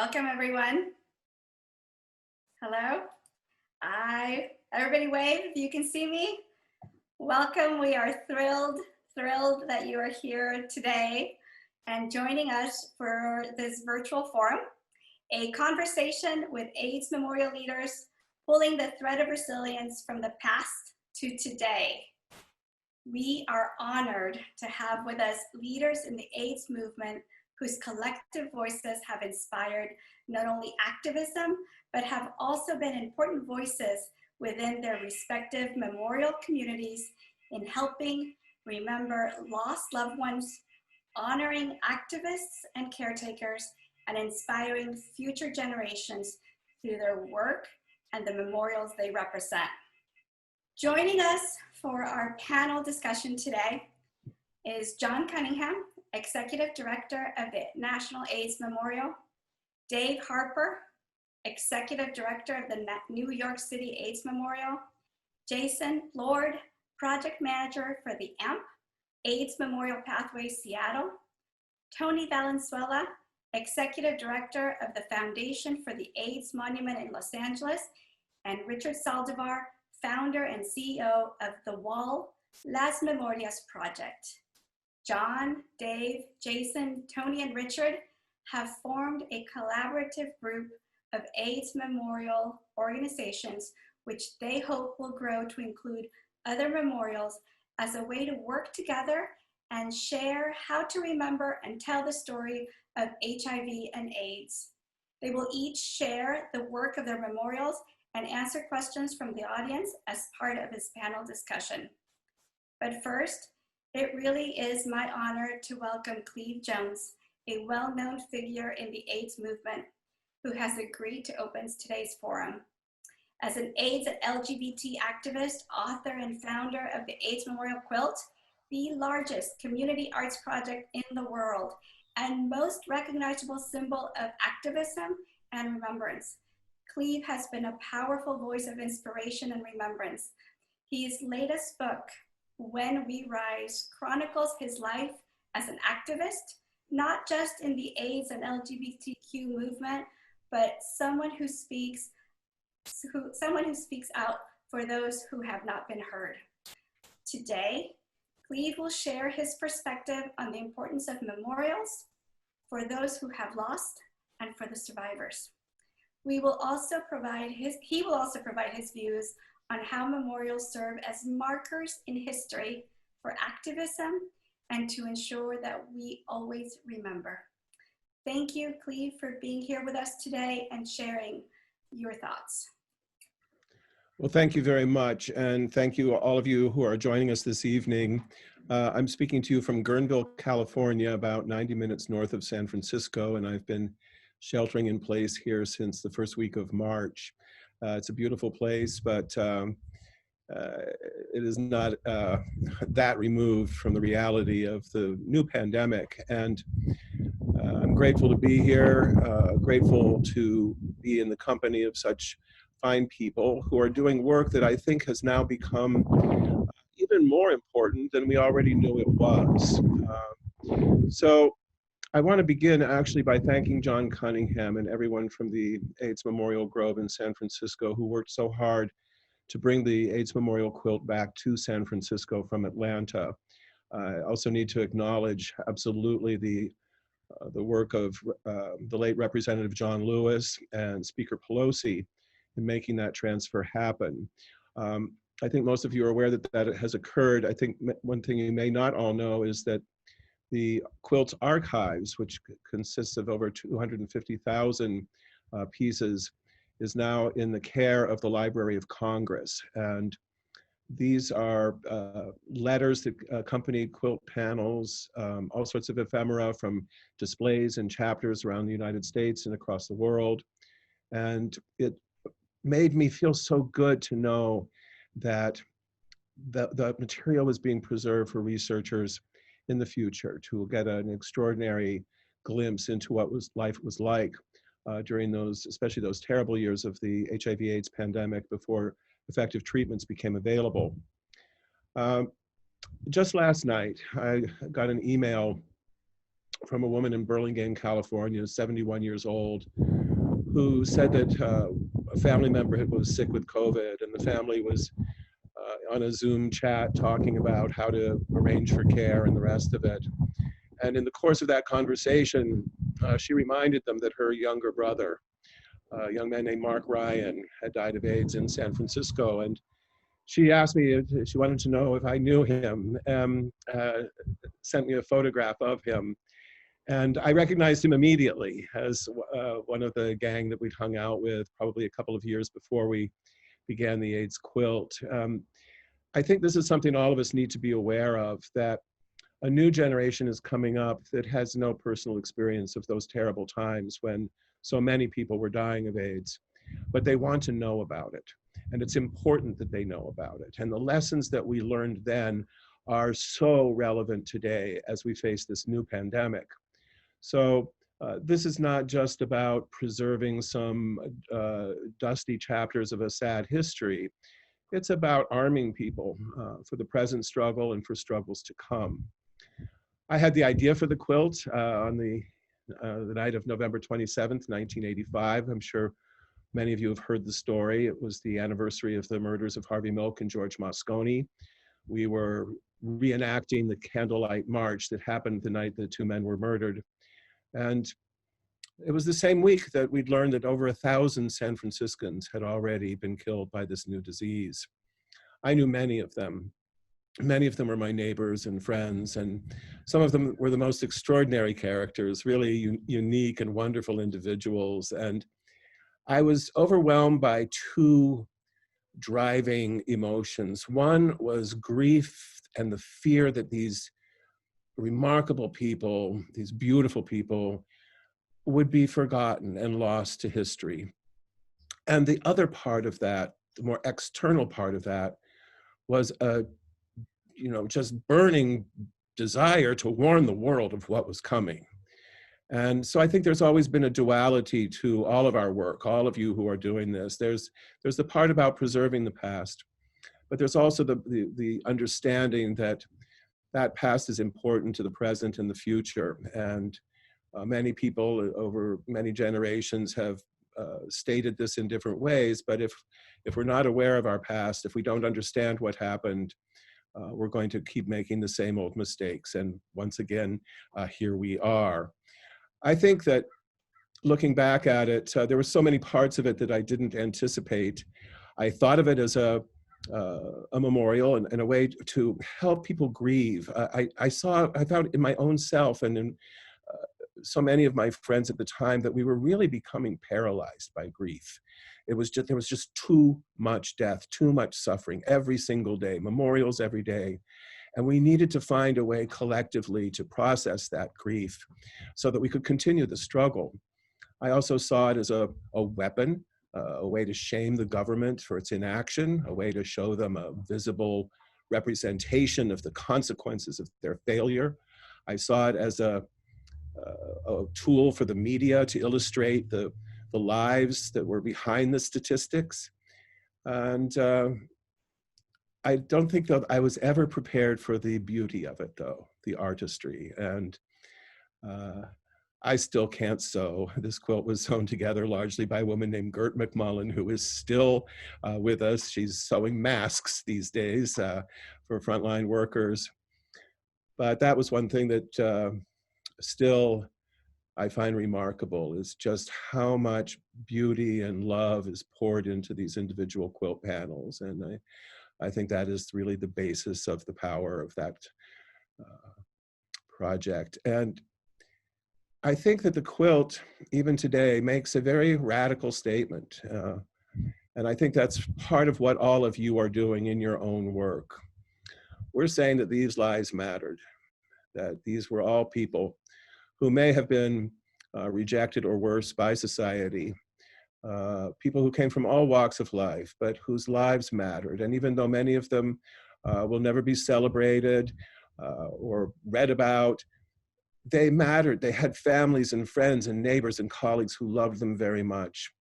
Welcome, everyone. Hello. Everybody wave if you can see me. Welcome. We are thrilled that you are here today and joining us for this virtual forum, a conversation with AIDS memorial leaders, pulling the thread of resilience from the past to today. We are honored to have with us leaders in the AIDS movement whose collective voices have inspired not only activism, but have also been important voices within their respective memorial communities in helping remember lost loved ones, honoring activists and caretakers, and inspiring future generations through their work and the memorials they represent. Joining us for our panel discussion today is John Cunningham, Executive Director of the National AIDS Memorial, Dave Harper, Executive Director of the New York City AIDS Memorial, Jason Lord, Project Manager for the AMP, AIDS Memorial Pathway Seattle, Tony Valenzuela, Executive Director of the Foundation for the AIDS Monument in Los Angeles, and Richard Zaldivar, Founder and CEO of the Wall Las Memorias project. John, Dave, Jason, Tony, and Richard have formed a collaborative group of AIDS memorial organizations, which they hope will grow to include other memorials as a way to work together and share how to remember and tell the story of HIV and AIDS. They will each share the work of their memorials and answer questions from the audience as part of this panel discussion. But first, it really is my honor to welcome Cleve Jones, a well-known figure in the AIDS movement, who has agreed to open today's forum. As an AIDS and LGBT activist, author, and founder of the AIDS Memorial Quilt, the largest community arts project in the world, and most recognizable symbol of activism and remembrance, Cleve has been a powerful voice of inspiration and remembrance. His latest book, When We Rise, chronicles his life as an activist, not just in the AIDS and LGBTQ movement, but someone who speaks out for those who have not been heard. Today, Cleve will share his perspective on the importance of memorials for those who have lost and for the survivors. He will also provide his views on how memorials serve as markers in history for activism and to ensure that we always remember. Thank you, Cleve, for being here with us today and sharing your thoughts. Well, thank you very much. And thank you, all of you who are joining us this evening. I'm speaking to you from Guerneville, California, about 90 minutes north of San Francisco, and I've been sheltering in place here since the first week of March. It's a beautiful place, but it is not that removed from the reality of the new pandemic. And I'm grateful to be here, grateful to be in the company of such fine people who are doing work that I think has now become even more important than we already knew it was. So I want to begin actually by thanking John Cunningham and everyone from the AIDS Memorial Grove in San Francisco who worked so hard to bring the AIDS Memorial Quilt back to San Francisco from Atlanta. I also need to acknowledge absolutely the work of the late Representative John Lewis and Speaker Pelosi in making that transfer happen. I think most of you are aware that that has occurred. I think one thing you may not all know is that the Quilt's archives, which consists of over 250,000 pieces, is now in the care of the Library of Congress. And these are letters that accompany quilt panels, all sorts of ephemera from displays and chapters around the United States and across the world. And it made me feel so good to know that the material was being preserved for researchers in the future to get an extraordinary glimpse into what life was like during those, especially those terrible years of the HIV/AIDS pandemic before effective treatments became available. Just last night, I got an email from a woman in Burlingame, California, 71 years old, who said that a family member was sick with COVID, and the family was on a Zoom chat talking about how to arrange for care and the rest of it. And in the course of that conversation, she reminded them that her younger brother, a young man named Mark Ryan, had died of AIDS in San Francisco. And she asked me if she wanted to know if I knew him, sent me a photograph of him. And I recognized him immediately as one of the gang that we'd hung out with probably a couple of years before we began the AIDS quilt. I think this is something all of us need to be aware of, that a new generation is coming up that has no personal experience of those terrible times when so many people were dying of AIDS, but they want to know about it. And it's important that they know about it. And the lessons that we learned then are so relevant today as we face this new pandemic. So this is not just about preserving some dusty chapters of a sad history. It's about arming people for the present struggle and for struggles to come. I had the idea for the quilt on the night of November 27th, 1985. I'm sure many of you have heard the story. It was the anniversary of the murders of Harvey Milk and George Moscone. We were reenacting the candlelight march that happened the night the two men were murdered. And it was the same week that we'd learned that over 1,000 San Franciscans had already been killed by this new disease. I knew many of them. Many of them were my neighbors and friends, and some of them were the most extraordinary characters, really unique and wonderful individuals. And I was overwhelmed by two driving emotions. One was grief and the fear that these remarkable people, these beautiful people, would be forgotten and lost to history. And the other part of that, the more external part of that, was a just burning desire to warn the world of what was coming. And so I think there's always been a duality to all of our work, all of you who are doing this. There's the part about preserving the past, but there's also the understanding that that past is important to the present and the future. And many people over many generations have stated this in different ways, but if we're not aware of our past, if we don't understand what happened, we're going to keep making the same old mistakes. And once again, here we are. I think that looking back at it, there were so many parts of it that I didn't anticipate. I thought of it as a memorial and a way to help people grieve. I found in my own self and in so many of my friends at the time that we were really becoming paralyzed by grief. There was just too much death, too much suffering every single day, memorials every day. And we needed to find a way collectively to process that grief so that we could continue the struggle. I also saw it as a weapon, a way to shame the government for its inaction, a way to show them a visible representation of the consequences of their failure. I saw it as a tool for the media to illustrate the lives that were behind the statistics. And I don't think that I was ever prepared for the beauty of it, though, the artistry. And I still can't sew. This quilt was sewn together largely by a woman named Gert McMullen, who is still with us. She's sewing masks these days for frontline workers. But that was one thing that still I find remarkable, is just how much beauty and love is poured into these individual quilt panels. And I think that is really the basis of the power of that project. And I think that the quilt, even today, makes a very radical statement. And I think that's part of what all of you are doing in your own work. We're saying that these lives mattered, that these were all people who may have been rejected or worse by society, people who came from all walks of life, but whose lives mattered. And even though many of them will never be celebrated or read about, they mattered. They had families and friends and neighbors and colleagues who loved them very much.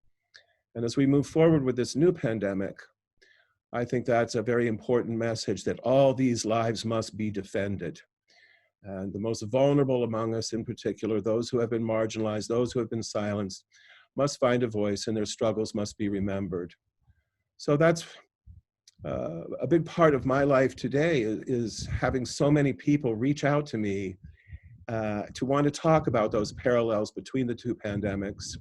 And as we move forward with this new pandemic, I think that's a very important message, that all these lives must be defended. And the most vulnerable among us in particular, those who have been marginalized, those who have been silenced, must find a voice and their struggles must be remembered. So that's a big part of my life today is having so many people reach out to me to want to talk about those parallels between the two pandemics.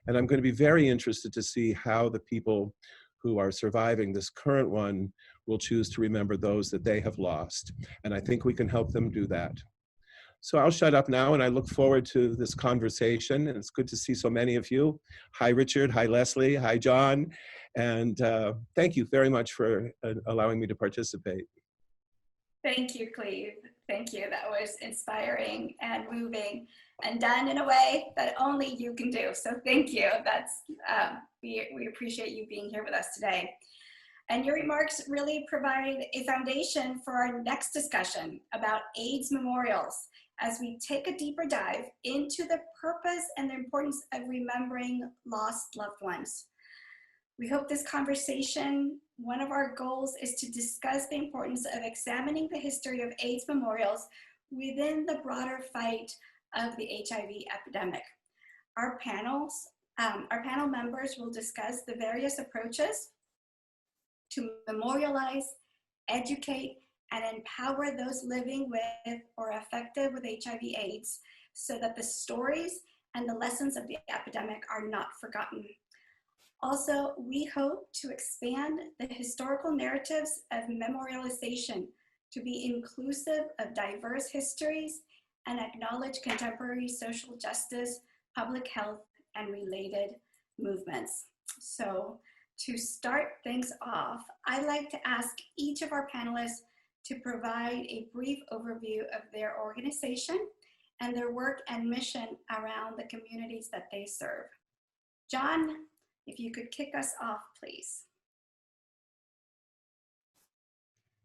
And I'm going to be very interested to see how the people who are surviving this current one will choose to remember those that they have lost. And I think we can help them do that. So I'll shut up now and I look forward to this conversation. And it's good to see so many of you. Hi, Richard. Hi, Leslie. Hi, John. And thank you very much for allowing me to participate. Thank you, Cleve. Thank you. That was inspiring and moving and done in a way that only you can do. So thank you. That's we appreciate you being here with us today. And your remarks really provide a foundation for our next discussion about AIDS memorials as we take a deeper dive into the purpose and the importance of remembering lost loved ones. We hope this conversation, one of our goals is to discuss the importance of examining the history of AIDS memorials within the broader fight of the HIV epidemic. Our panel members will discuss the various approaches to memorialize, educate, and empower those living with or affected with HIV/AIDS so that the stories and the lessons of the epidemic are not forgotten. Also, we hope to expand the historical narratives of memorialization to be inclusive of diverse histories and acknowledge contemporary social justice, public health, and related movements. So to start things off, I'd like to ask each of our panelists to provide a brief overview of their organization and their work and mission around the communities that they serve. John, if you could kick us off, please.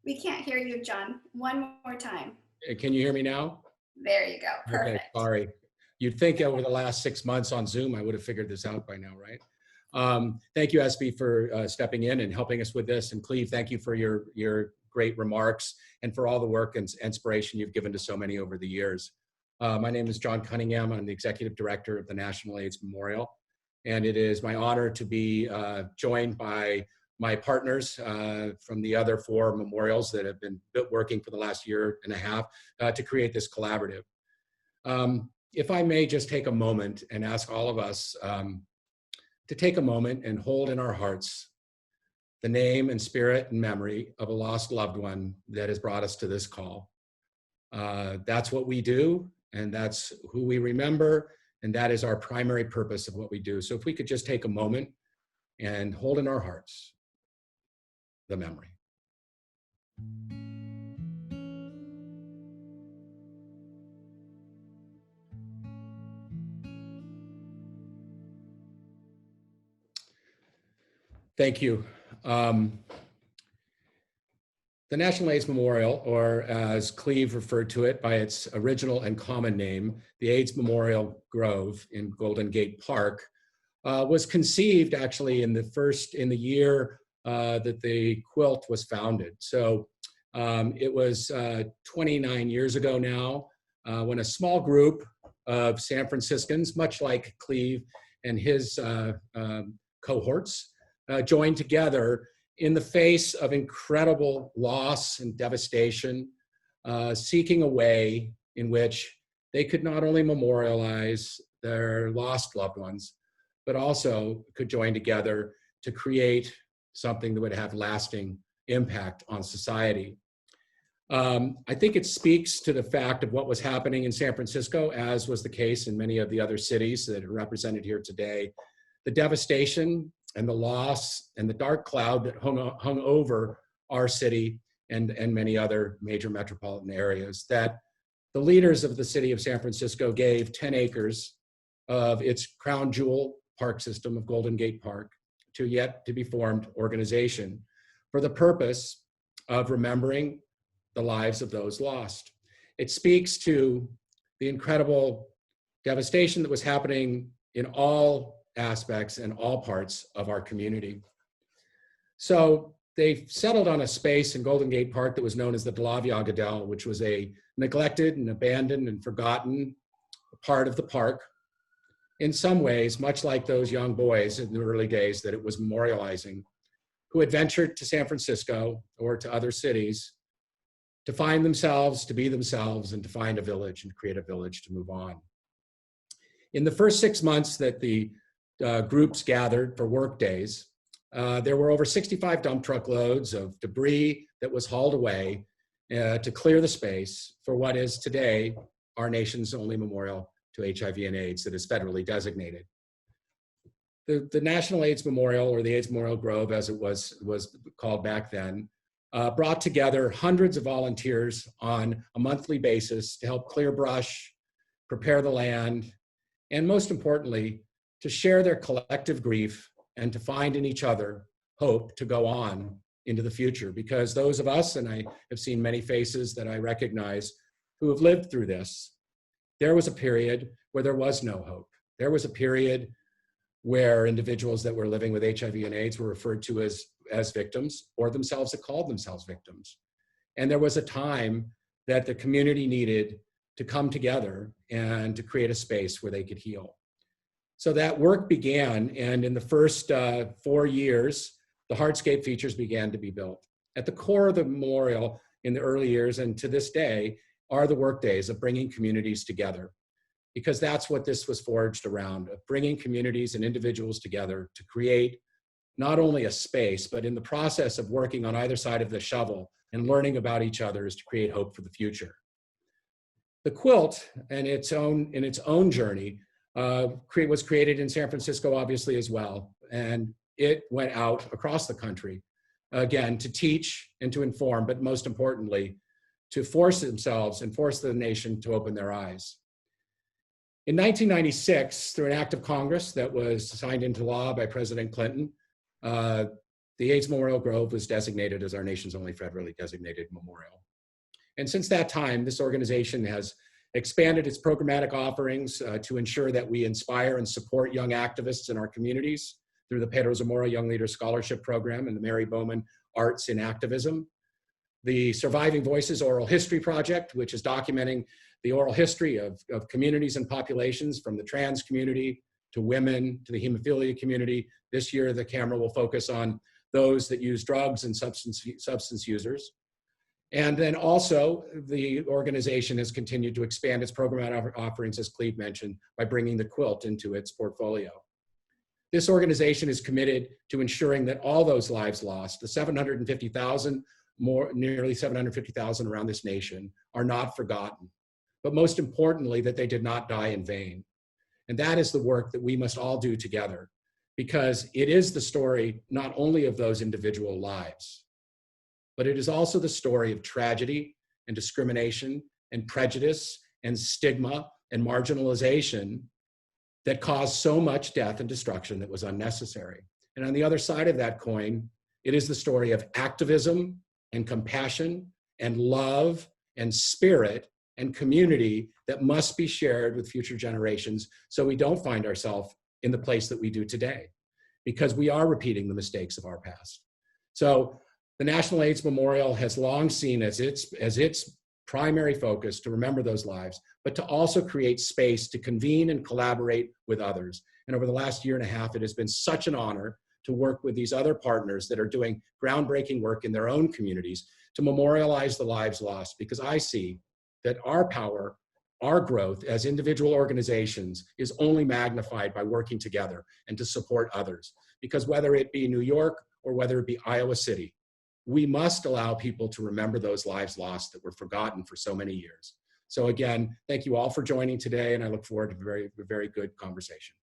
We can't hear you, John. One more time. Can you hear me now? There you go. Perfect. Okay, sorry. You'd think over the last 6 months on Zoom, I would have figured this out by now, right? Thank you, SB, for stepping in and helping us with this. And Cleve, thank you for your great remarks and for all the work and inspiration you've given to so many over the years. My name is John Cunningham. I'm the Executive Director of the National AIDS Memorial. And it is my honor to be joined by my partners from the other 4 memorials that have been working for the last year and a half to create this collaborative. If I may just take a moment and ask all of us to take a moment and hold in our hearts the name and spirit and memory of a lost loved one that has brought us to this call. That's what we do, and that's who we remember, and that is our primary purpose of what we do. So if we could just take a moment and hold in our hearts the memory. Thank you. The National AIDS Memorial, or as Cleve referred to it by its original and common name, the AIDS Memorial Grove in Golden Gate Park, was conceived actually in the year that the quilt was founded. So it was 29 years ago now, when a small group of San Franciscans, much like Cleve and his cohorts, joined together in the face of incredible loss and devastation, seeking a way in which they could not only memorialize their lost loved ones, but also could join together to create something that would have lasting impact on society. I think it speaks to the fact of what was happening in San Francisco, as was the case in many of the other cities that are represented here today. The devastation and the loss and the dark cloud that hung over our city and many other major metropolitan areas, that the leaders of the city of San Francisco gave 10 acres of its crown jewel park system of Golden Gate Park to yet to be formed organization for the purpose of remembering the lives of those lost. It speaks to the incredible devastation that was happening in all aspects and all parts of our community. So they settled on a space in Golden Gate Park that was known as the De La Viagadel, which was a neglected and abandoned and forgotten part of the park. in some ways, much like those young boys in the early days that it was memorializing, who had ventured to San Francisco or to other cities to find themselves, to be themselves, and to find a village and create a village to move on. In the first 6 months that the groups gathered for work days, there were over 65 dump truck loads of debris that was hauled away to clear the space for what is today our nation's only memorial to HIV and AIDS that is federally designated. The National AIDS Memorial, or the AIDS Memorial Grove as it was called back then, brought together hundreds of volunteers on a monthly basis to help clear brush, prepare the land, and most importantly, to share their collective grief and to find in each other hope to go on into the future. Because those of us, and I have seen many faces that I recognize who have lived through this, there was a period where there was no hope. There was a period where individuals that were living with HIV and AIDS were referred to as victims, or themselves that called themselves victims. And there was a time that the community needed to come together and to create a space where they could heal. So that work began, and in the first 4 years, the hardscape features began to be built. At the core of the memorial in the early years and to this day are the work days of bringing communities together, because that's what this was forged around, of bringing communities and individuals together to create not only a space, but in the process of working on either side of the shovel and learning about each other is to create hope for the future. The quilt, in its own journey, was created in San Francisco, obviously, as well. And it went out across the country, again, to teach and to inform, but most importantly, to force themselves and force the nation to open their eyes. In 1996, through an act of Congress that was signed into law by President Clinton, the AIDS Memorial Grove was designated as our nation's only federally designated memorial. And since that time, this organization has expanded its programmatic offerings to ensure that we inspire and support young activists in our communities through the Pedro Zamora Young Leaders Scholarship Program and the Mary Bowman Arts in Activism. The Surviving Voices Oral History Project, which is documenting the oral history of communities and populations, from the trans community to women to the hemophilia community. This year, the camera will focus on those that use drugs and substance users. And then also, the organization has continued to expand its programmatic offerings, as Cleve mentioned, by bringing the quilt into its portfolio. This organization is committed to ensuring that all those lives lost, the 750,000, nearly 750,000 around this nation, are not forgotten. But most importantly, that they did not die in vain. And that is the work that we must all do together, because it is the story not only of those individual lives, but it is also the story of tragedy and discrimination and prejudice and stigma and marginalization that caused so much death and destruction that was unnecessary. And on the other side of that coin, it is the story of activism and compassion and love and spirit and community that must be shared with future generations, so we don't find ourselves in the place that we do today, because we are repeating the mistakes of our past. So the National AIDS Memorial has long seen as its primary focus to remember those lives, but to also create space to convene and collaborate with others. And over the last year and a half, it has been such an honor to work with these other partners that are doing groundbreaking work in their own communities to memorialize the lives lost, because I see that our power, our growth as individual organizations is only magnified by working together and to support others. Because whether it be New York or whether it be Iowa City, we must allow people to remember those lives lost that were forgotten for so many years. So again, thank you all for joining today, and I look forward to a very good conversation.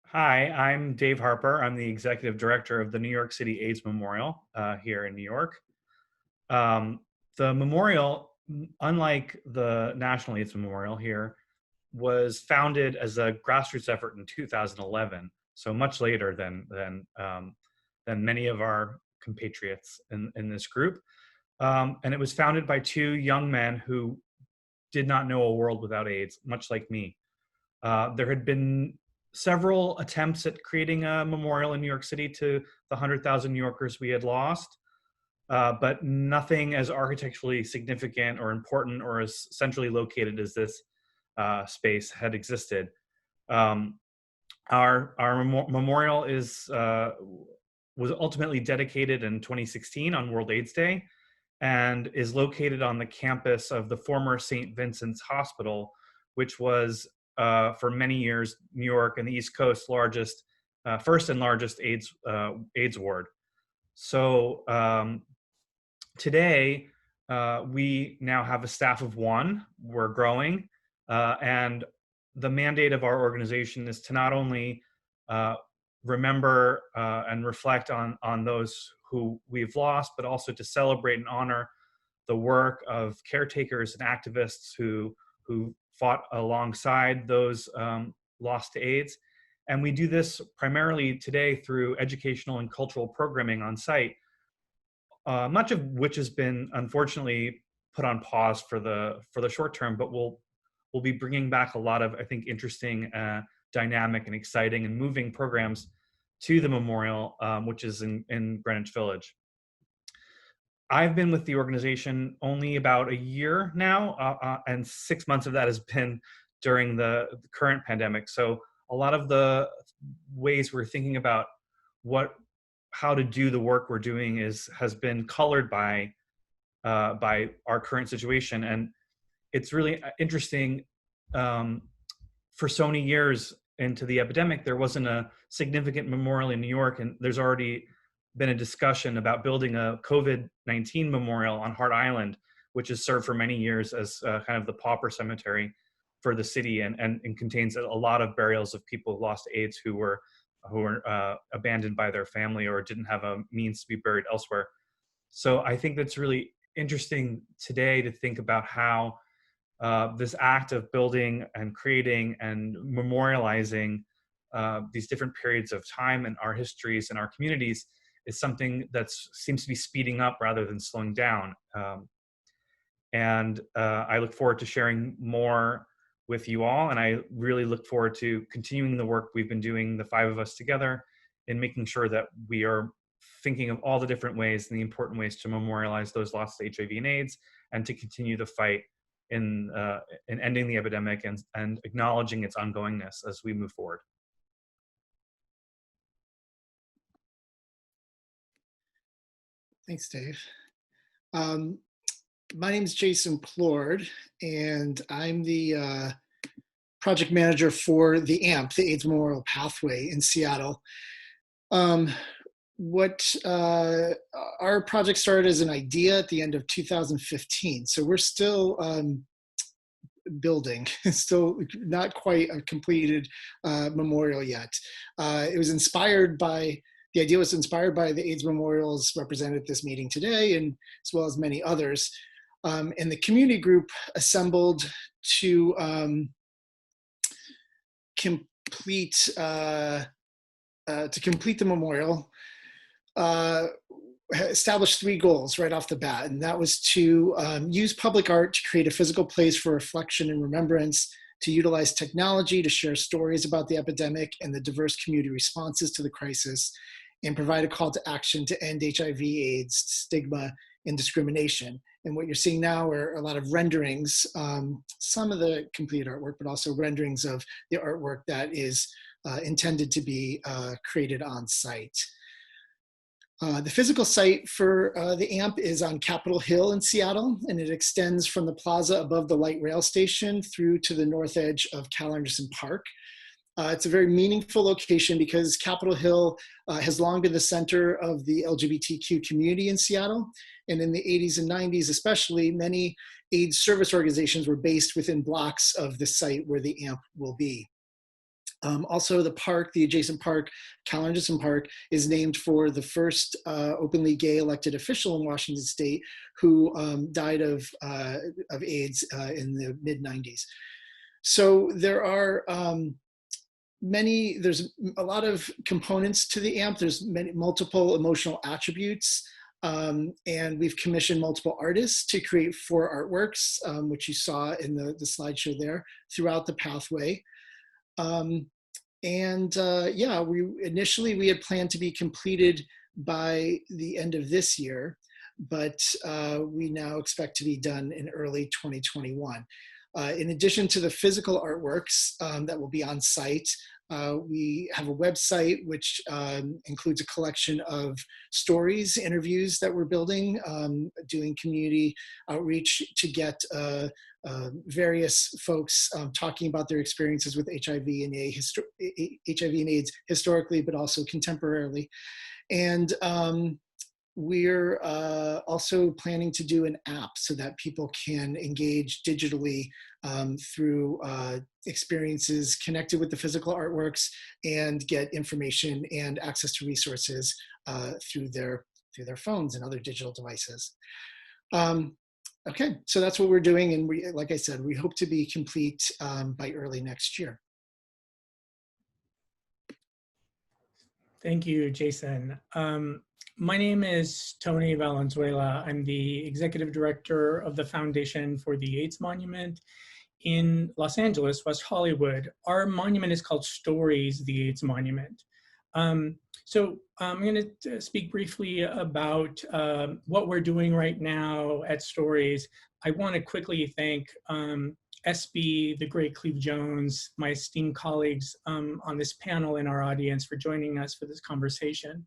Hi, I'm Dave Harper. I'm the executive director of the New York City AIDS Memorial here in New York. The memorial, unlike the National AIDS Memorial here, was founded as a grassroots effort in 2011, so much later than many of our compatriots in this group. And it was founded by two young men who did not know a world without AIDS, much like me. There had been several attempts at creating a memorial in New York City to the 100,000 New Yorkers we had lost, but nothing as architecturally significant or important or as centrally located as this space had existed. Our memorial was ultimately dedicated in 2016 on World AIDS Day, and is located on the campus of the former St. Vincent's Hospital, which was for many years New York and the East Coast first and largest AIDS ward. So today we now have a staff of 1. We're growing, and the mandate of our organization is to not only remember and reflect on those who we've lost, but also to celebrate and honor the work of caretakers and activists who fought alongside those lost to AIDS. And we do this primarily today through educational and cultural programming on site, much of which has been unfortunately put on pause for the short term, but we'll be bringing back a lot of, I think, interesting, dynamic and exciting and moving programs to the memorial, which is in Greenwich Village. I've been with the organization only about a year now, and 6 months of that has been during the current pandemic. So a lot of the ways we're thinking about how to do the work we're doing has been colored by our current situation. And it's really interesting. For so many years into the epidemic, there wasn't a significant memorial in New York, and there's already been a discussion about building a COVID-19 memorial on Hart Island, which has served for many years as kind of the pauper cemetery for the city, and contains a lot of burials of people who lost to AIDS who were abandoned by their family or didn't have a means to be buried elsewhere. So I think that's really interesting today to think about how this act of building and creating and memorializing these different periods of time in our histories and our communities is something that seems to be speeding up rather than slowing down. And I look forward to sharing more with you all. And I really look forward to continuing the work we've been doing, the 5 of us together, in making sure that we are thinking of all the different ways and the important ways to memorialize those lost to HIV and AIDS, and to continue the fight in ending the epidemic and acknowledging its ongoingness as we move forward. Thanks, Dave. My name is Jason Plord, and I'm the project manager for the AMP, the AIDS Memorial Pathway in Seattle. Our project started as an idea at the end of 2015, so we're still building, still not quite a completed memorial yet. The idea was inspired by the AIDS memorials represented at this meeting today, and as well as many others. And the community group assembled to complete the memorial, established 3 goals right off the bat, and that was to use public art to create a physical place for reflection and remembrance, to utilize technology to share stories about the epidemic and the diverse community responses to the crisis, and provide a call to action to end HIV, AIDS, stigma, and discrimination. And what you're seeing now are a lot of renderings, some of the completed artwork, but also renderings of the artwork that is intended to be created on site. The physical site for the AMP is on Capitol Hill in Seattle, and it extends from the plaza above the light rail station through to the north edge of Cal Anderson Park. It's a very meaningful location because Capitol Hill has long been the center of the LGBTQ community in Seattle. And in the 80s and 90s especially, many AIDS service organizations were based within blocks of the site where the AMP will be. Also, the park, the adjacent park, Cal Anderson Park, is named for the first openly gay elected official in Washington State who died of AIDS in the mid-90s. So there's a lot of components to the AMP. There's multiple emotional attributes, and we've commissioned multiple artists to create 4 artworks, which you saw in the slideshow there, throughout the pathway. We had planned to be completed by the end of this year, but we now expect to be done in early 2021. In addition to the physical artworks that will be on site, we have a website which includes a collection of stories, interviews that we're building, doing community outreach to get various folks talking about their experiences with HIV and AIDS historically, but also contemporarily. And we're also planning to do an app so that people can engage digitally through experiences connected with the physical artworks and get information and access to resources through their phones and other digital devices. Okay, so that's what we're doing, and we, like I said, we hope to be complete by early next year. Thank you, Jason. My name is Tony Valenzuela. I'm the executive director of the Foundation for the AIDS Monument in Los Angeles, West Hollywood. Our monument is called Stories, the AIDS Monument. So I'm going to speak briefly about what we're doing right now at Stories. I want to quickly thank SB, the great Cleve Jones, my esteemed colleagues on this panel and our audience for joining us for this conversation.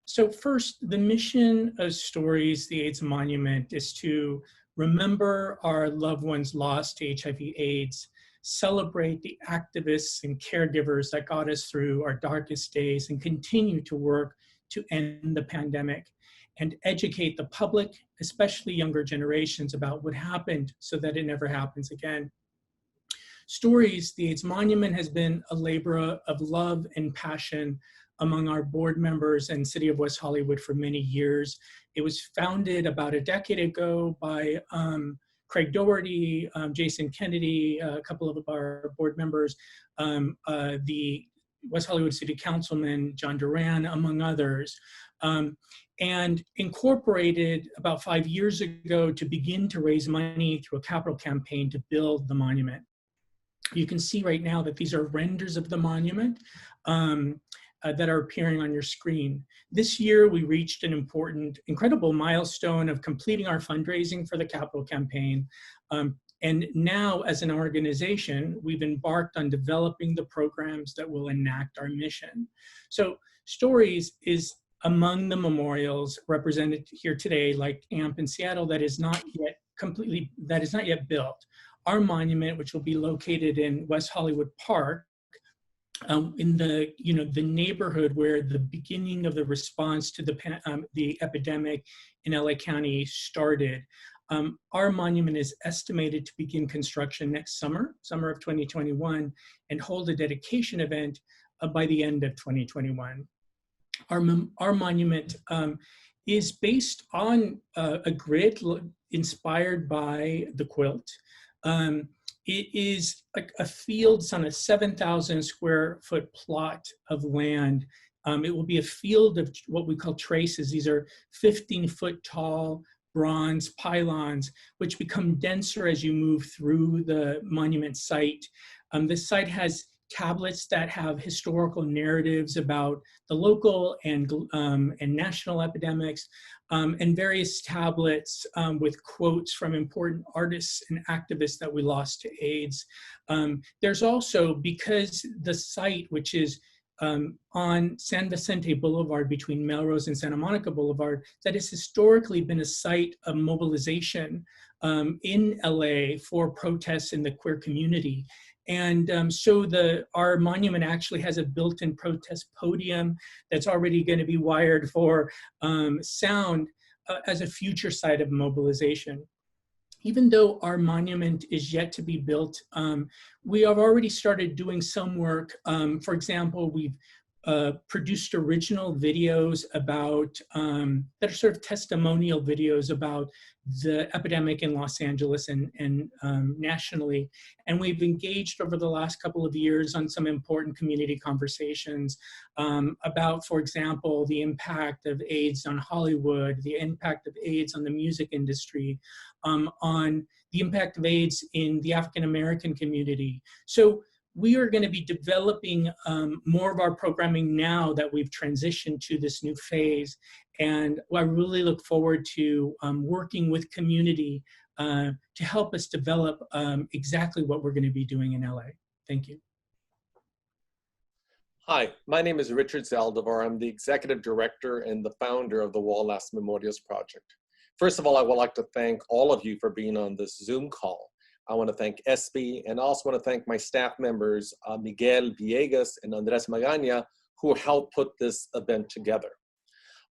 So first, the mission of Stories, the AIDS Monument, is to remember our loved ones lost to HIV/AIDS, celebrate the activists and caregivers that got us through our darkest days and continue to work to end the pandemic, and educate the public, especially younger generations, about what happened so that it never happens again. Stories, the AIDS Monument, has been a labor of love and passion among our board members and City of West Hollywood for many years. It was founded about a decade ago by Craig Doherty, Jason Kennedy, a couple of our board members, the West Hollywood City Councilman, John Duran, among others, and incorporated about 5 years ago to begin to raise money through a capital campaign to build the monument. You can see right now that these are renders of the monument that are appearing on your screen. This year, we reached an important, incredible milestone of completing our fundraising for the capital campaign. And now, as an organization, we've embarked on developing the programs that will enact our mission. So Stories is among the memorials represented here today, like AMP in Seattle, that is not yet built. Our monument, which will be located in West Hollywood Park, in the neighborhood where the beginning of the response to the epidemic in LA County started. Our monument is estimated to begin construction next summer of 2021, and hold a dedication event by the end of 2021. Our monument is based on a grid inspired by the quilt. It is like a field on a 7,000 square foot plot of land. It will be a field of what we call traces. These are 15-foot tall bronze pylons, which become denser as you move through the monument site. This site has tablets that have historical narratives about the local and national epidemics, and various tablets with quotes from important artists and activists that we lost to AIDS. There's also, because the site, which is on San Vicente Boulevard between Melrose and Santa Monica Boulevard, that has historically been a site of mobilization in LA for protests in the queer community. And so our monument actually has a built-in protest podium that's already going to be wired for sound as a future site of mobilization. Even though our monument is yet to be built, we have already started doing some work. For example, we've produced original videos about, that are sort of testimonial videos about the epidemic in Los Angeles and nationally. And we've engaged over the last couple of years on some important community conversations about, for example, the impact of AIDS on Hollywood, the impact of AIDS on the music industry, on the impact of AIDS in the African-American community. So we are going to be developing more of our programming now that we've transitioned to this new phase. And I really look forward to working with community to help us develop exactly what we're going to be doing in LA. Thank you. Hi, my name is Richard Zaldivar. I'm the executive director and the founder of the Wall Las Memorias project. First of all, I would like to thank all of you for being on this Zoom call. I want to thank SB, and I also want to thank my staff members, Miguel Villegas and Andres Magaña, who helped put this event together.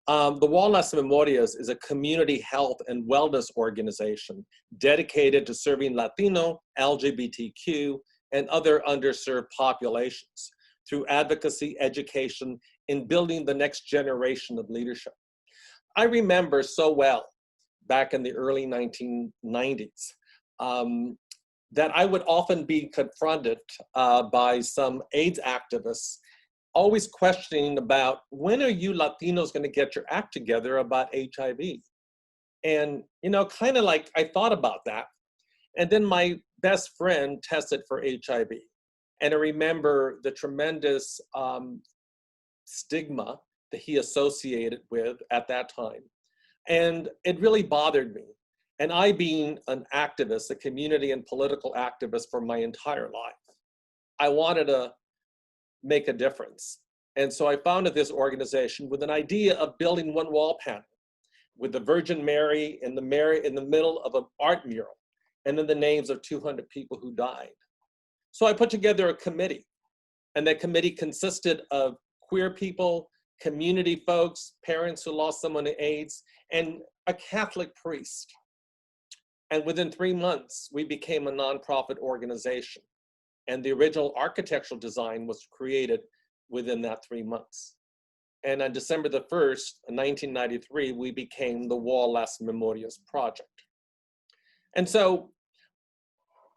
The Wall Las Memorias is a community health and wellness organization dedicated to serving Latino, LGBTQ, and other underserved populations through advocacy, education, and building the next generation of leadership. I remember so well back in the early 1990s that I would often be confronted by some AIDS activists, always questioning about, when are you Latinos going to get your act together about HIV? And, you know, kind of like I thought about that. And then my best friend tested for HIV. And I remember the tremendous stigma that he associated with at that time. And it really bothered me. And I, being an activist, a community and political activist for my entire life, I wanted to make a difference. And so I founded this organization with an idea of building one wall panel with the Virgin Mary in the middle of an art mural, and then the names of 200 people who died. So I put together a committee, and that committee consisted of queer people, community folks, parents who lost someone to AIDS, and a Catholic priest. And within 3 months, we became a nonprofit organization. And the original architectural design was created within that 3 months. And on December the 1st, 1993, we became the Wall Las Memorias project. And so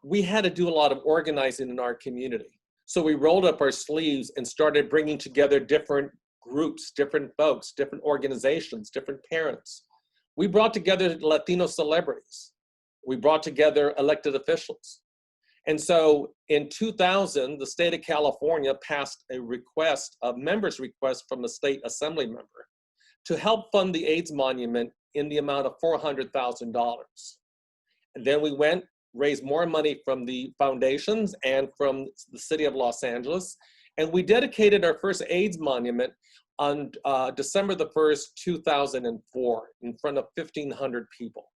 we had to do a lot of organizing in our community. So we rolled up our sleeves and started bringing together different groups, different folks, different organizations, different parents. We brought together Latino celebrities. We brought together elected officials. And so in 2000, the state of California passed a request, a member's request from a state assembly member to help fund the AIDS monument in the amount of $400,000. And then we went, raised more money from the foundations and from the city of Los Angeles. And we dedicated our first AIDS monument on December the 1st, 2004, in front of 1,500 people.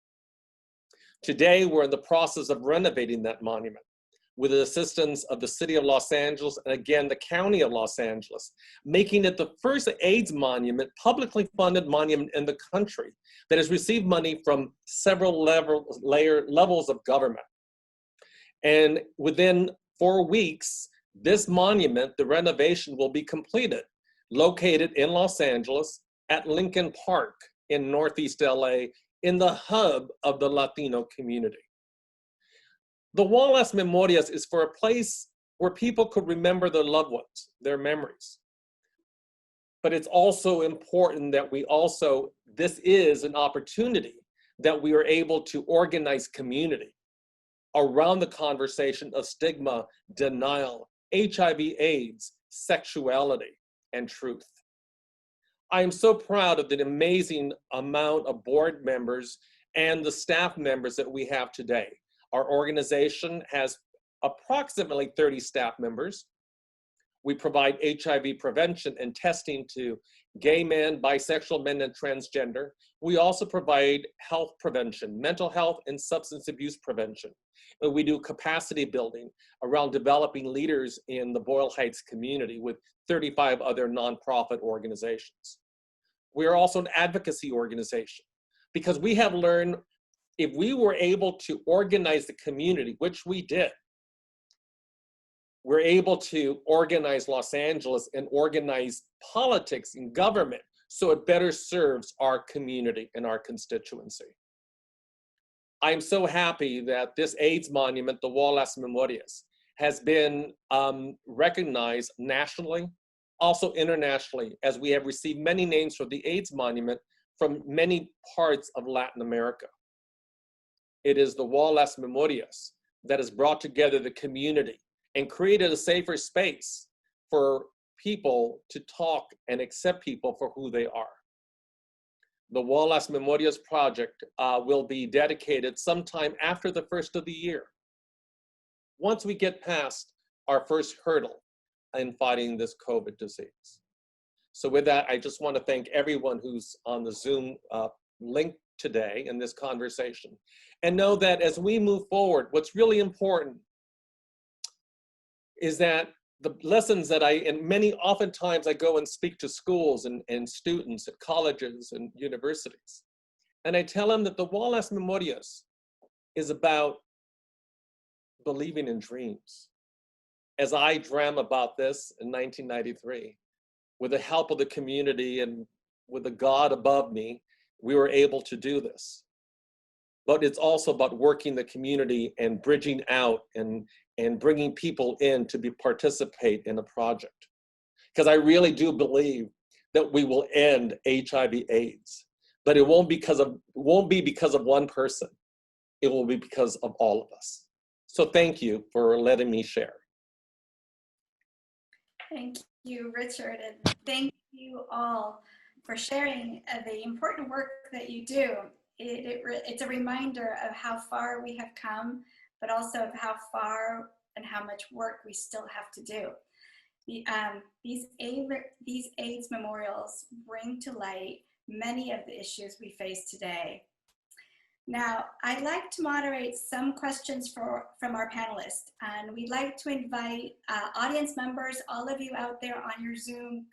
Today, we're in the process of renovating that monument with the assistance of the city of Los Angeles and again, the county of Los Angeles, making it the first AIDS monument, publicly funded monument in the country that has received money from several levels of government. And within 4 weeks, this monument, the renovation, will be completed, located in Los Angeles at Lincoln Park in Northeast LA, in the hub of the Latino community. The Wall Las Memorias is for a place where people could remember their loved ones, their memories. But it's also important that this is an opportunity that we are able to organize community around the conversation of stigma, denial, HIV/AIDS, sexuality, and truth. I am so proud of the amazing amount of board members and the staff members that we have today. Our organization has approximately 30 staff members. We provide HIV prevention and testing to gay men, bisexual men, and transgender. We also provide health prevention, mental health and substance abuse prevention. And we do capacity building around developing leaders in the Boyle Heights community with 35 other nonprofit organizations. We are also an advocacy organization because we have learned if we were able to organize the community, which we did, we're able to organize Los Angeles and organize politics and government so it better serves our community and our constituency. I'm so happy that this AIDS monument, the Wall Las Memorias, has been recognized nationally, also internationally, as we have received many names for the AIDS monument from many parts of Latin America. It is the Wall Las Memorias that has brought together the community and created a safer space for people to talk and accept people for who they are. the Wall Las Memorias project will be dedicated sometime after the first of the year, once we get past our first hurdle in fighting this COVID disease. So with that, I just want to thank everyone who's on the Zoom link today in this conversation. And know that as we move forward, what's really important is that the lessons that oftentimes I go and speak to schools and students at colleges and universities. And I tell them that the Wall Las Memorias is about believing in dreams. As I dreamt about this in 1993, with the help of the community and with the God above me, we were able to do this. But it's also about working the community and bridging out and bringing people in to participate in a project. Because I really do believe that we will end HIV/AIDS, but it won't be because of one person. It will be because of all of us. So thank you for letting me share. Thank you, Richard, and thank you all for sharing the important work that you do. It's a reminder of how far we have come, but also of how far and how much work we still have to do. These AIDS memorials bring to light many of the issues we face today. Now, I'd like to moderate some questions from our panelists, and we'd like to invite audience members, all of you out there on your Zoom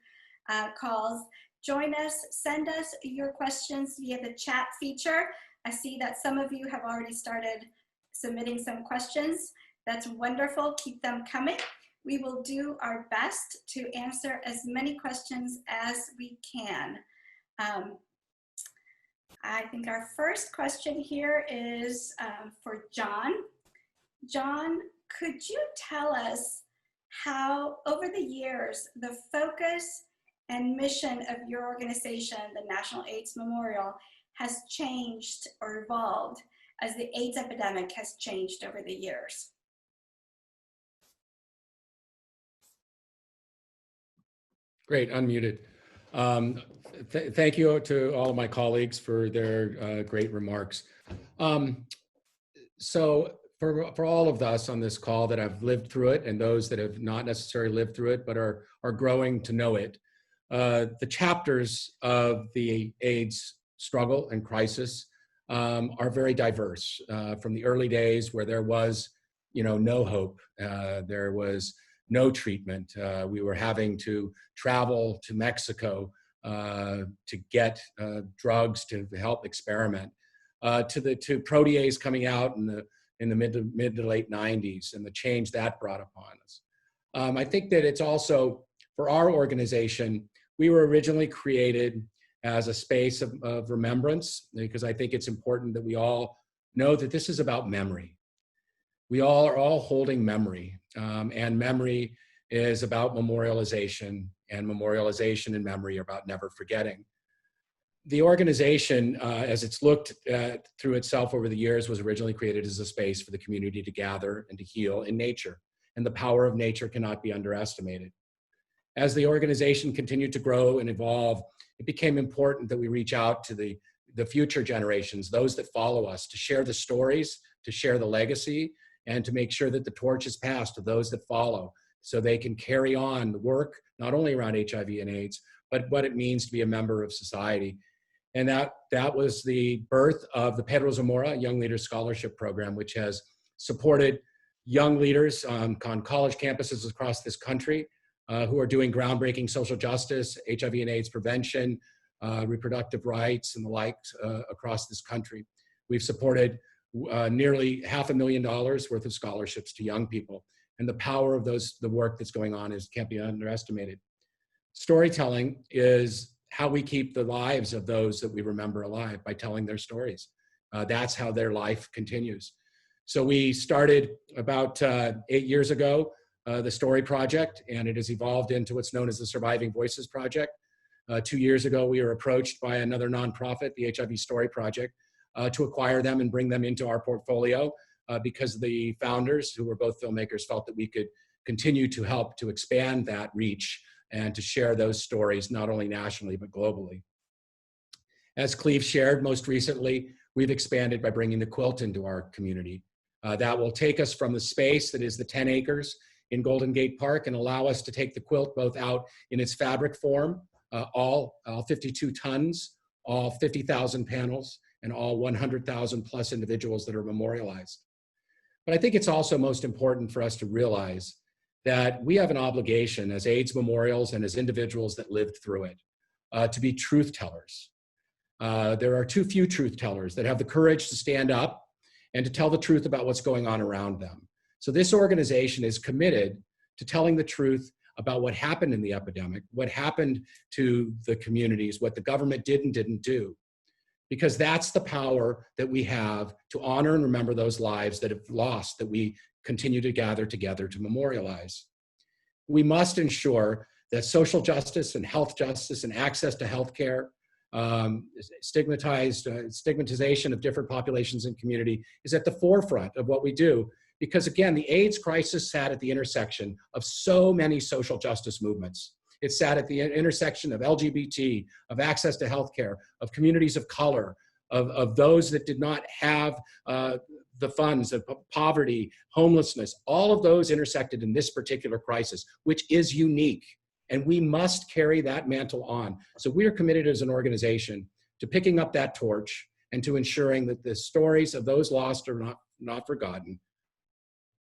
calls, join us, send us your questions via the chat feature. I see that some of you have already started submitting some questions. That's wonderful, keep them coming. We will do our best to answer as many questions as we can. I think our first question here is for John. John, could you tell us how, over the years, the focus and mission of your organization, the National AIDS Memorial, has changed or evolved as the AIDS epidemic has changed over the years? Great, unmuted. Thank you to all of my colleagues for their great remarks. So for all of us on this call that have lived through it and those that have not necessarily lived through it but are growing to know it, the chapters of the AIDS struggle and crisis are very diverse. From the early days where there was, no hope, there was no treatment. We were having to travel to Mexico to get drugs to help experiment, to protease coming out in the mid to late 90s and the change that brought upon us. I think that it's also, for our organization, we were originally created as a space of remembrance, because I think it's important that we all know that this is about memory. We all are holding memory, and memory is about memorialization, and memorialization and memory are about never forgetting. The organization, as it's looked at through itself over the years, was originally created as a space for the community to gather and to heal in nature, and the power of nature cannot be underestimated. As the organization continued to grow and evolve, it became important that we reach out to the future generations, those that follow us, to share the stories, to share the legacy, and to make sure that the torch is passed to those that follow, so they can carry on the work, not only around HIV and AIDS, but what it means to be a member of society. And that was the birth of the Pedro Zamora Young Leaders Scholarship Program, which has supported young leaders on college campuses across this country who are doing groundbreaking social justice, HIV and AIDS prevention, reproductive rights, and the like across this country. We've supported nearly $500,000 worth of scholarships to young people. And the power of the work that's going on can't be underestimated. Storytelling is how we keep the lives of those that we remember alive, by telling their stories. That's how their life continues. So we started about 8 years ago, the Story Project, and it has evolved into what's known as the Surviving Voices Project. 2 years ago, we were approached by another nonprofit, the HIV Story Project, to acquire them and bring them into our portfolio, because the founders, who were both filmmakers, felt that we could continue to help to expand that reach and to share those stories, not only nationally, but globally. As Cleve shared most recently, we've expanded by bringing the quilt into our community. That will take us from the space that is the 10 acres in Golden Gate Park and allow us to take the quilt both out in its fabric form, all 52 tons, all 50,000 panels, and all 100,000 plus individuals that are memorialized. But I think it's also most important for us to realize that we have an obligation as AIDS memorials and as individuals that lived through it to be truth tellers. There are too few truth tellers that have the courage to stand up and to tell the truth about what's going on around them. So this organization is committed to telling the truth about what happened in the epidemic, what happened to the communities, what the government did and didn't do, because that's the power that we have to honor and remember those lives that have lost, that we continue to gather together to memorialize. We must ensure that social justice and health justice and access to healthcare, stigmatization of different populations and community is at the forefront of what we do. Because again, the AIDS crisis sat at the intersection of so many social justice movements. It sat at the intersection of LGBT, of access to healthcare, of communities of color, of those that did not have the funds, of poverty, homelessness. All of those intersected in this particular crisis, which is unique. And we must carry that mantle on. So we are committed as an organization to picking up that torch and to ensuring that the stories of those lost are not forgotten,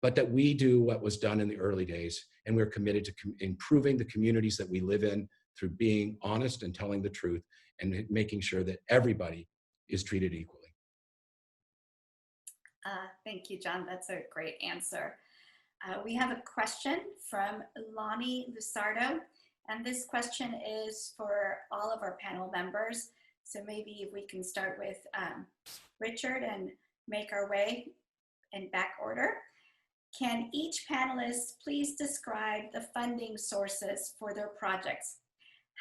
but that we do what was done in the early days. And we're committed to improving the communities that we live in through being honest and telling the truth and making sure that everybody is treated equally. Thank you, John. That's a great answer. We have a question from Lonnie Lusardo, and this question is for all of our panel members. So maybe if we can start with Richard and make our way in back order. Can each panelist please describe the funding sources for their projects?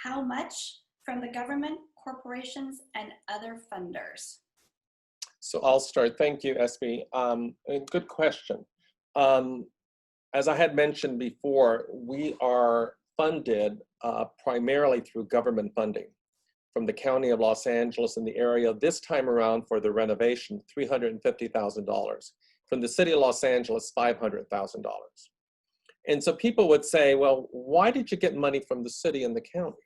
How much from the government, corporations, and other funders? So I'll start. Thank you, Esme. Good question. As I had mentioned before, we are funded primarily through government funding from the County of Los Angeles in the area. This time around for the renovation, $350,000. From the City of Los Angeles, $500,000. And so people would say, well, why did you get money from the city and the county?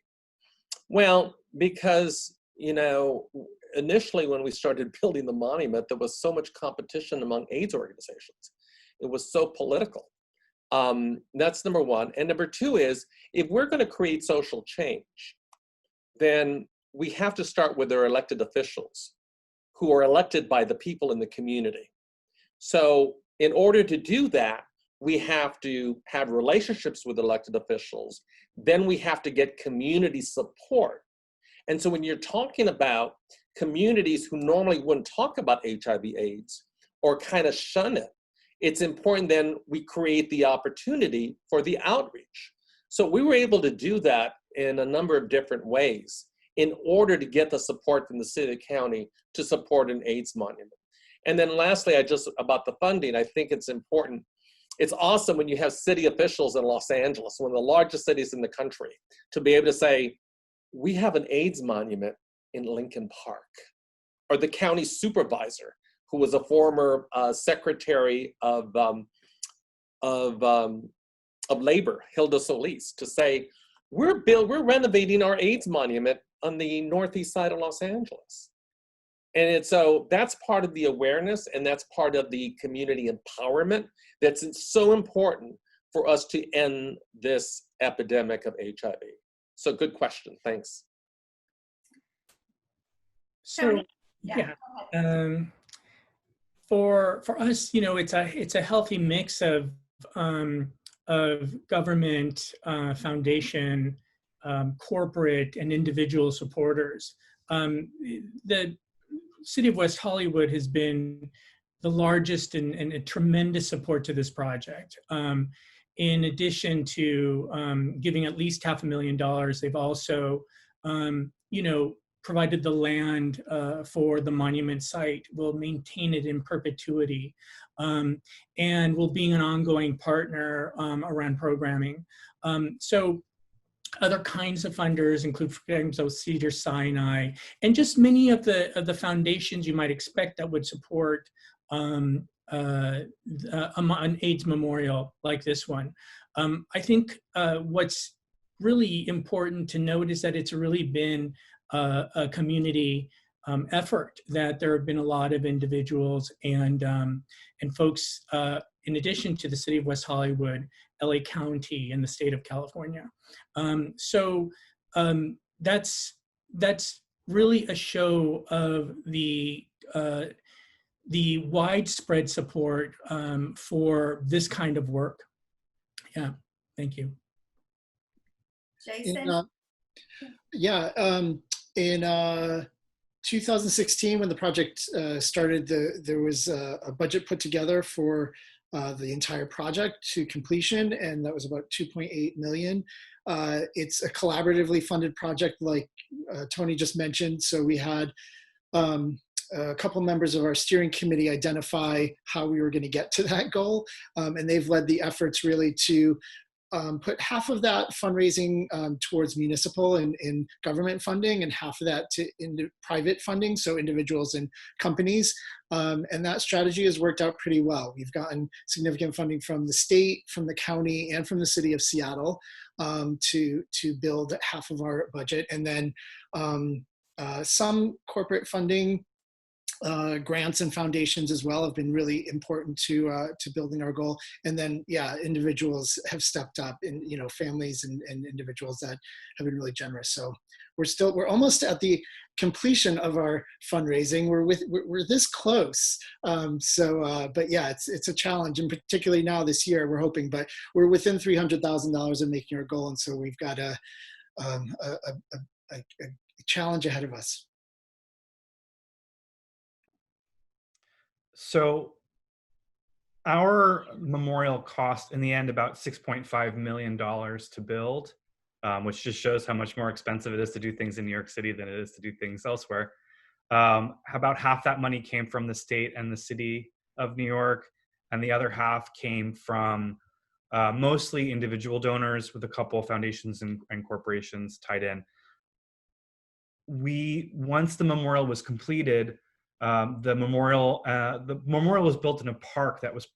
Well, because, you know, initially when we started building the monument, there was so much competition among AIDS organizations. It was so political. That's number one. And number two is, if we're going to create social change, then we have to start with our elected officials who are elected by the people in the community. So in order to do that, we have to have relationships with elected officials. Then we have to get community support. And so when you're talking about communities who normally wouldn't talk about HIV/AIDS or kind of shun it, it's important then we create the opportunity for the outreach. So we were able to do that in a number of different ways in order to get the support from the city and county to support an AIDS monument. And then lastly, about the funding, I think it's important. It's awesome when you have city officials in Los Angeles, one of the largest cities in the country, to be able to say, we have an AIDS monument in Lincoln Park. Or the county supervisor, who was a former secretary of labor, Hilda Solis, to say, we're renovating our AIDS monument on the northeast side of Los Angeles. And so that's part of the awareness, and that's part of the community empowerment that's so important for us to end this epidemic of HIV. So good question, thanks. So yeah, for us, you know, it's a healthy mix of government, foundation, corporate, and individual supporters. The City of West Hollywood has been the largest and a tremendous support to this project. In addition to giving at least $500,000, they've also, you know, provided the land for the monument site, will maintain it in perpetuity, and will be an ongoing partner around programming. So Other kinds of funders include, for example, Cedars-Sinai, and just many of the foundations you might expect that would support an AIDS memorial like this one. I think what's really important to note is that it's really been a community effort, that there have been a lot of individuals and folks, in addition to the city of West Hollywood, LA County, and the state of California. That's really a show of the widespread support for this kind of work. Yeah, thank you. Jason? In 2016, when the project started, there was a budget put together for the entire project to completion, and that was about 2.8 million. It's a collaboratively funded project, like Tony just mentioned. So we had a couple members of our steering committee identify how we were going to get to that goal, and they've led the efforts really to put half of that fundraising towards municipal and government funding, and half of that into private funding, so individuals and companies. And that strategy has worked out pretty well. We've gotten significant funding from the state, from the county, and from the city of Seattle to build half of our budget. And then some corporate funding, grants and foundations as well have been really important to building our goal. And then, yeah, individuals have stepped up, and families and individuals that have been really generous. So we're almost at the completion of our fundraising. We're this close. But yeah, it's a challenge, and particularly now this year, we're hoping, but we're within $300,000 of making our goal, and so we've got a challenge ahead of us. So our memorial cost in the end about $6.5 million to build, which just shows how much more expensive it is to do things in New York City than it is to do things elsewhere. About half that money came from the state and the city of New York, and the other half came from mostly individual donors, with a couple of foundations and corporations tied in. Once the memorial was completed, the memorial was built in a park that was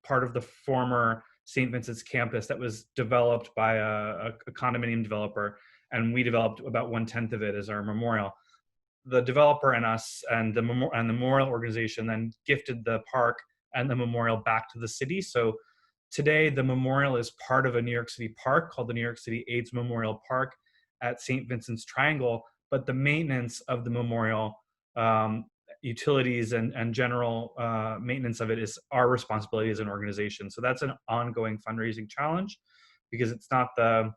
part of the former St. Vincent's campus that was developed by a condominium developer, and we developed about 1/10 of it as our memorial. The developer and us and the memorial organization then gifted the park and the memorial back to the city. So today the memorial is part of a New York City park called the New York City AIDS Memorial Park at St. Vincent's Triangle, but the maintenance of the memorial, utilities and general maintenance of it, is our responsibility as an organization. So that's an ongoing fundraising challenge, because it's not the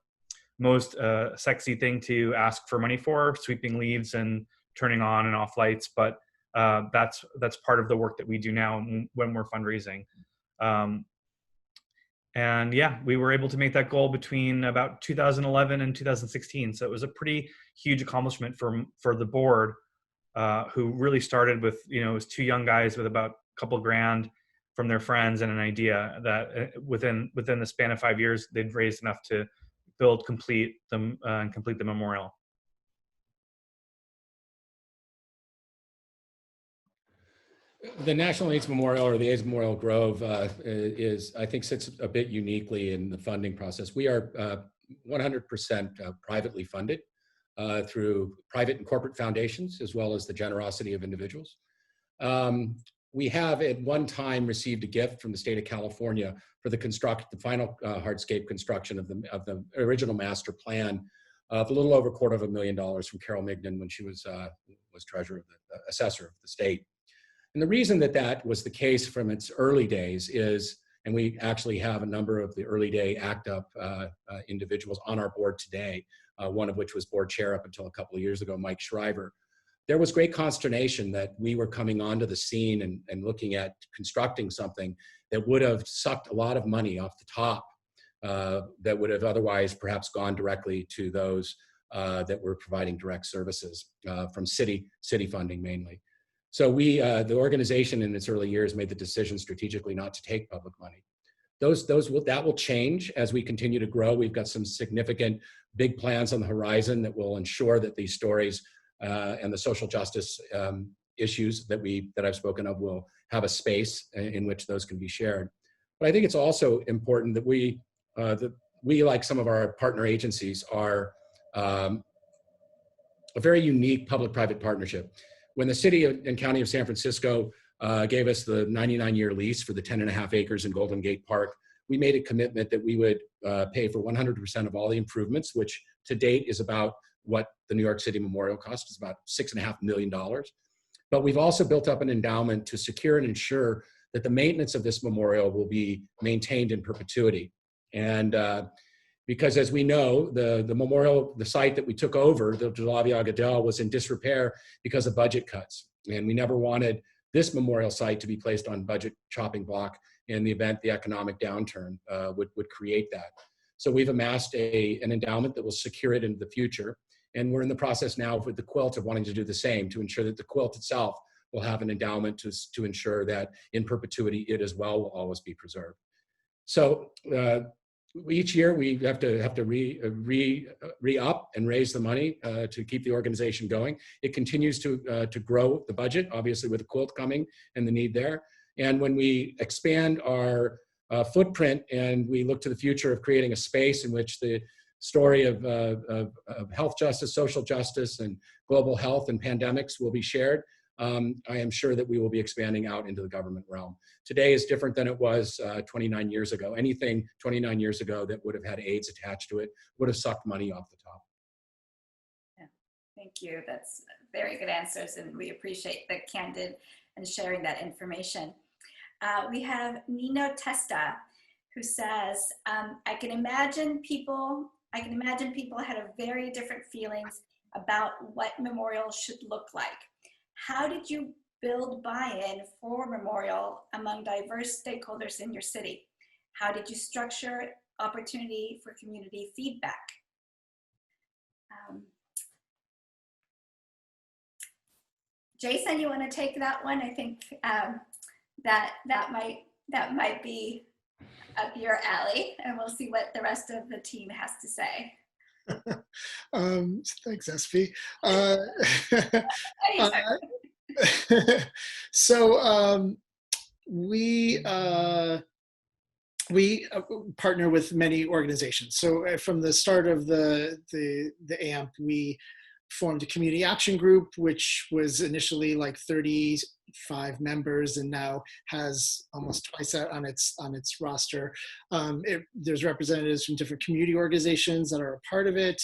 most sexy thing to ask for money for, sweeping leaves and turning on and off lights, but that's part of the work that we do now when we're fundraising. And yeah, we were able to make that goal between about 2011 and 2016. So it was a pretty huge accomplishment for the board, who really started with, it was two young guys with about a couple grand from their friends and an idea that within the span of 5 years, they'd raised enough to complete the memorial. The National AIDS Memorial, or the AIDS Memorial Grove, I think sits a bit uniquely in the funding process. We are 100% privately funded through private and corporate foundations, as well as the generosity of individuals. We have at one time received a gift from the state of California for the final hardscape construction of the original master plan of a little over $250,000 from Carol Mignon when she was treasurer of the assessor of the state. And the reason that was the case from its early days is, and we actually have a number of the early day ACT UP individuals on our board today, one of which was board chair up until a couple of years ago, Mike Shriver. There was great consternation that we were coming onto the scene and looking at constructing something that would have sucked a lot of money off the top, that would have otherwise perhaps gone directly to those that were providing direct services from city funding mainly. So the organization in its early years made the decision strategically not to take public money. that will change as we continue to grow. We've got some significant big plans on the horizon that will ensure that these stories and the social justice issues that I've spoken of will have a space in which those can be shared. But I think it's also important that we, like some of our partner agencies, are a very unique public-private partnership. When the city and county of San Francisco gave us the 99-year lease for the 10.5 acres in Golden Gate Park, we made a commitment that we would pay for 100% of all the improvements, which to date is about what the New York City Memorial cost, is about $6.5 million. But we've also built up an endowment to secure and ensure that the maintenance of this memorial will be maintained in perpetuity. And because as we know, the memorial, the site that we took over, the Delavia Agudelo, was in disrepair because of budget cuts. And we never wanted this memorial site to be placed on budget chopping block in the event the economic downturn would create that. So we've amassed an endowment that will secure it into the future. And we're in the process now with the quilt of wanting to do the same, to ensure that the quilt itself will have an endowment to ensure that in perpetuity it as well will always be preserved. So each year we have to re-up and raise the money to keep the organization going. It continues to grow the budget, obviously with the quilt coming and the need there. And when we expand our footprint and we look to the future of creating a space in which the story of health justice, social justice, and global health and pandemics will be shared, I am sure that we will be expanding out into the government realm. Today is different than it was 29 years ago. Anything 29 years ago that would have had AIDS attached to it would have sucked money off the top. Yeah, thank you. That's very good answers, and we appreciate the candid and sharing that information. We have Nino Testa, who says, I can imagine people had a very different feelings about what memorials should look like. How did you build buy-in for memorial among diverse stakeholders in your city? How did you structure opportunity for community feedback? Jason, you want to take that one? I think that might be up your alley, and we'll see what the rest of the team has to say. Thanks, SP. So we partner with many organizations. So from the start of the AMP, we formed a community action group, which was initially like 35 members and now has almost twice that on its roster. There's representatives from different community organizations that are a part of it.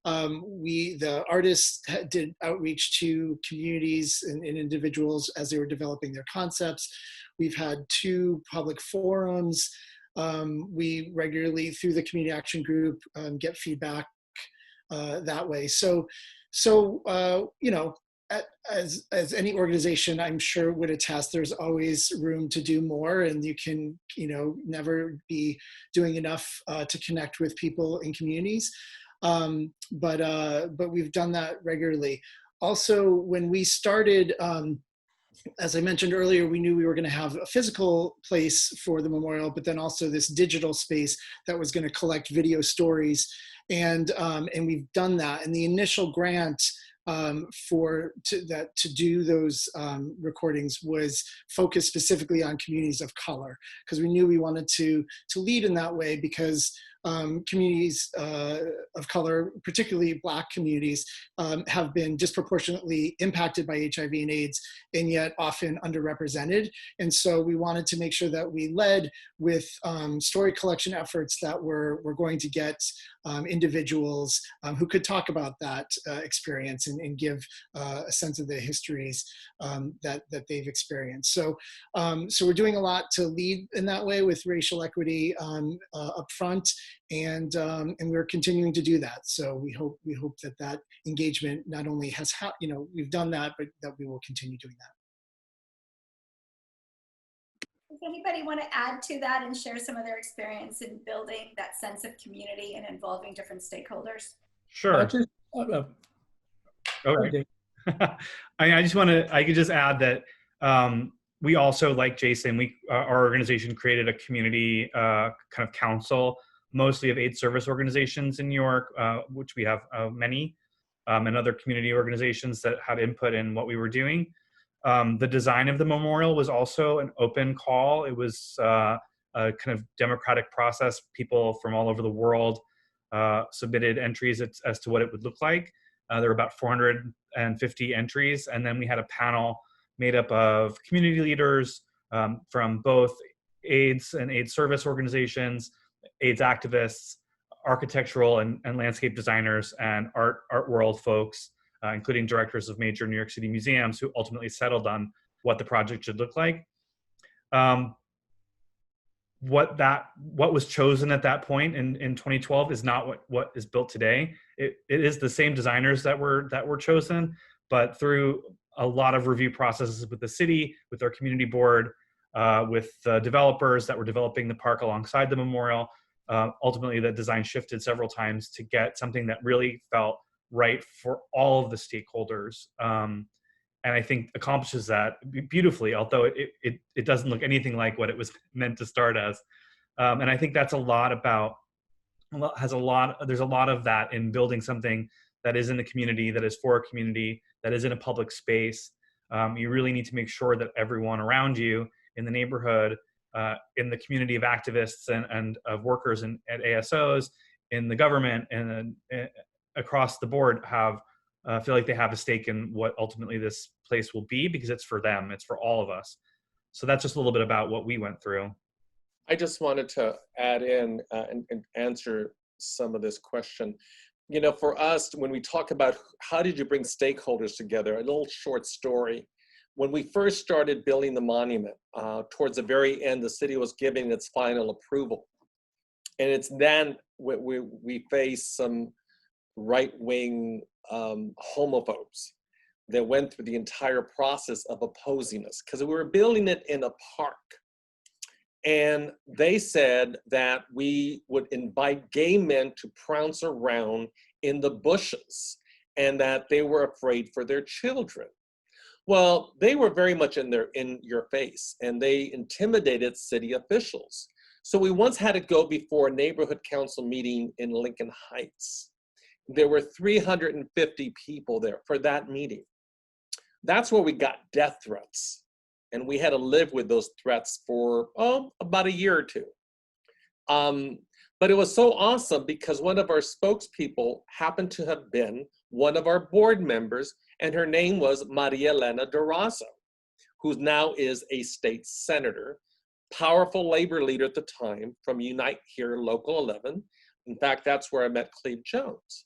The artists did outreach to communities and individuals as they were developing their concepts. We've had 2 public forums. We regularly, through the community action group, get feedback that way. So you know, as any organization, I'm sure would attest, there's always room to do more, and you can, you know, never be doing enough to connect with people in communities. But we've done that regularly. Also, when we started, as I mentioned earlier, we knew we were going to have a physical place for the memorial, but then also this digital space that was going to collect video stories. And we've done that. And the initial grant to do those recordings was focused specifically on communities of color, because we knew we wanted to lead in that way, because communities of color, particularly Black communities, have been disproportionately impacted by HIV and AIDS, and yet often underrepresented. And so we wanted to make sure that we led with story collection efforts that were going to get individuals who could talk about that experience and give a sense of the histories that they've experienced. So we're doing a lot to lead in that way with racial equity up front, and we're continuing to do that. So we hope that engagement not only has we've done that, but that we will continue doing that. Does anybody want to add to that and share some of their experience in building that sense of community and involving different stakeholders? Sure. Okay. I could just add that we also, like Jason, our organization created a community kind of council, mostly of AIDS service organizations in New York, which we have many, and other community organizations that had input in what we were doing. The design of the memorial was also an open call. It was a kind of democratic process. People from all over the world submitted entries as to what it would look like. There were about 450 entries, and then we had a panel made up of community leaders from both AIDS and AIDS service organizations, AIDS activists, architectural and landscape designers, and art world folks, including directors of major New York City museums, who ultimately settled on what the project should look like. What was chosen at that point in 2012 is not what is built today. It is the same designers that were chosen, but through a lot of review processes with the city, with our community board, with the developers that were developing the park alongside the memorial, ultimately the design shifted several times to get something that really felt right for all of the stakeholders. And I think accomplishes that beautifully, although it doesn't look anything like what it was meant to start as. And I think that's there's a lot of that in building something that is in the community, that is for a community, that is in a public space. You really need to make sure that everyone around you in the neighborhood, in the community of activists and of workers at ASOs, in the government, and across the board feel like they have a stake in what ultimately this place will be, because it's for them, it's for all of us. So that's just a little bit about what we went through. I just wanted to add in and answer some of this question. You know, for us, when we talk about how did you bring stakeholders together, a little short story. When we first started building the monument, towards the very end, the city was giving its final approval. And it's then we faced some right-wing homophobes that went through the entire process of opposing us, because we were building it in a park. And they said that we would invite gay men to prance around in the bushes and that they were afraid for their children. Well, they were very much in your face, and they intimidated city officials. So we once had to go before a neighborhood council meeting in Lincoln Heights. There were 350 people there for that meeting. That's where we got death threats. And we had to live with those threats for, about a year or two. But it was so awesome because one of our spokespeople happened to have been one of our board members, and her name was Maria Elena Durazo, who now is a state senator, powerful labor leader at the time from Unite Here Local 11. In fact, that's where I met Cleve Jones.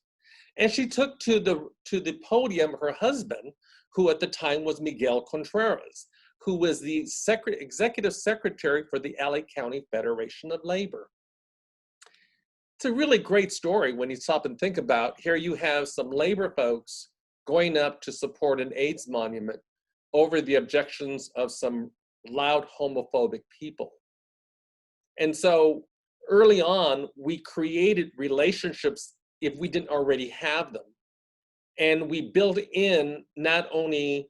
And she took to the podium her husband, who at the time was Miguel Contreras, who was the executive secretary for the LA County Federation of Labor. It's a really great story when you stop and think about, here you have some labor folks going up to support an AIDS monument over the objections of some loud homophobic people. And so early on, we created relationships if we didn't already have them. And we built in not only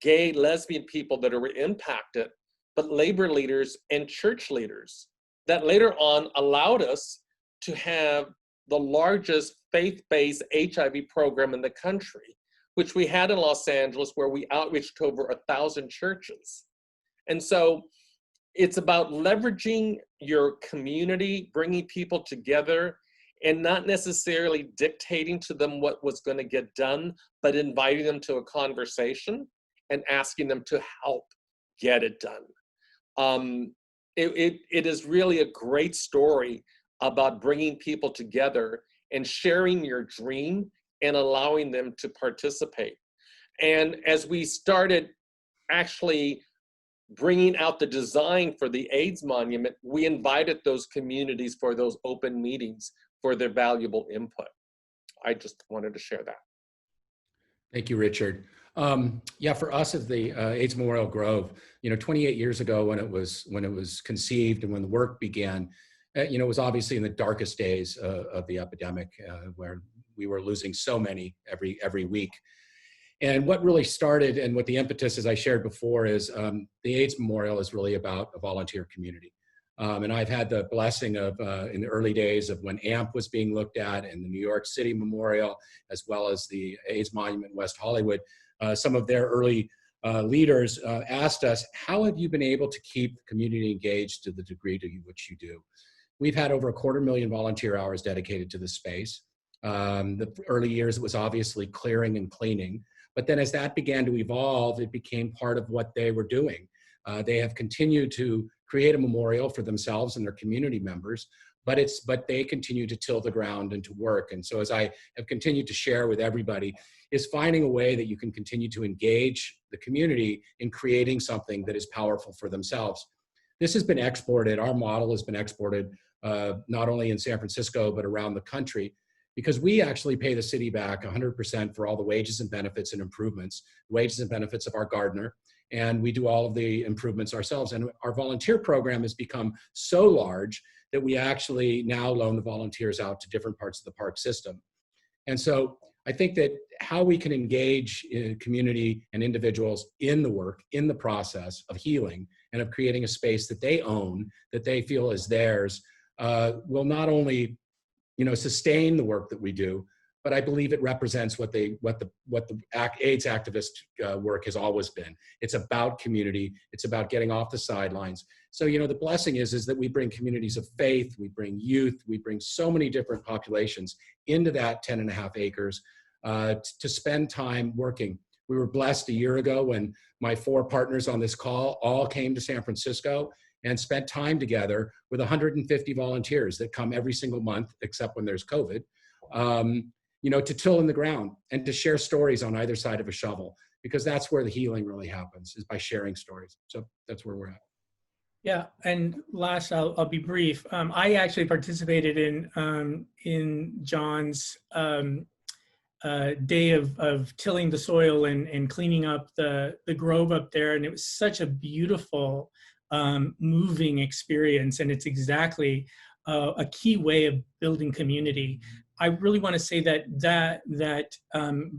gay, lesbian people that were impacted, but labor leaders and church leaders that later on allowed us to have the largest faith-based HIV program in the country, which we had in Los Angeles, where we outreached to over 1,000 churches. And so it's about leveraging your community, bringing people together, and not necessarily dictating to them what was going to get done, but inviting them to a conversation and asking them to help get it done. It is really a great story about bringing people together and sharing your dream and allowing them to participate. And as we started actually bringing out the design for the AIDS monument, we invited those communities for those open meetings for their valuable input. I just wanted to share that. Thank you, Richard. Yeah, for us at the AIDS Memorial Grove, 28 years ago when it was conceived and when the work began, it was obviously in the darkest days of the epidemic, where we were losing so many every week. And what really started and what the impetus, as I shared before, is the AIDS Memorial is really about a volunteer community. And I've had the blessing of, in the early days of when AMP was being looked at and the New York City Memorial, as well as the AIDS Monument in West Hollywood, some of their early leaders asked us, how have you been able to keep the community engaged to the degree to which you do? We've had over 250,000 volunteer hours dedicated to this space. The early years, it was obviously clearing and cleaning. But then as that began to evolve, it became part of what they were doing. They have continued to create a memorial for themselves and their community members, but they continue to till the ground and to work. And so as I have continued to share with everybody, is finding a way that you can continue to engage the community in creating something that is powerful for themselves. This has been exported, our model has been exported not only in San Francisco, but around the country, because we actually pay the city back 100% for all the wages and benefits and improvements, wages and benefits of our gardener, and we do all of the improvements ourselves. And our volunteer program has become so large that we actually now loan the volunteers out to different parts of the park system. And so I think that how we can engage community and individuals in the work, in the process of healing and of creating a space that they own, that they feel is theirs, will not only sustain the work that we do, but I believe it represents what the AIDS activist work has always been. It's about community. It's about getting off the sidelines. So, the blessing is that we bring communities of faith, we bring youth, we bring so many different populations into that 10.5 acres to spend time working. We were blessed a year ago when my 4 partners on this call all came to San Francisco and spent time together with 150 volunteers that come every single month, except when there's COVID, to till in the ground and to share stories on either side of a shovel, because that's where the healing really happens, is by sharing stories. So that's where we're at. Yeah, and last, I'll be brief. I actually participated in John's day of tilling the soil and cleaning up the grove up there, and it was such a beautiful, moving experience, and it's exactly a key way of building community. I really want to say that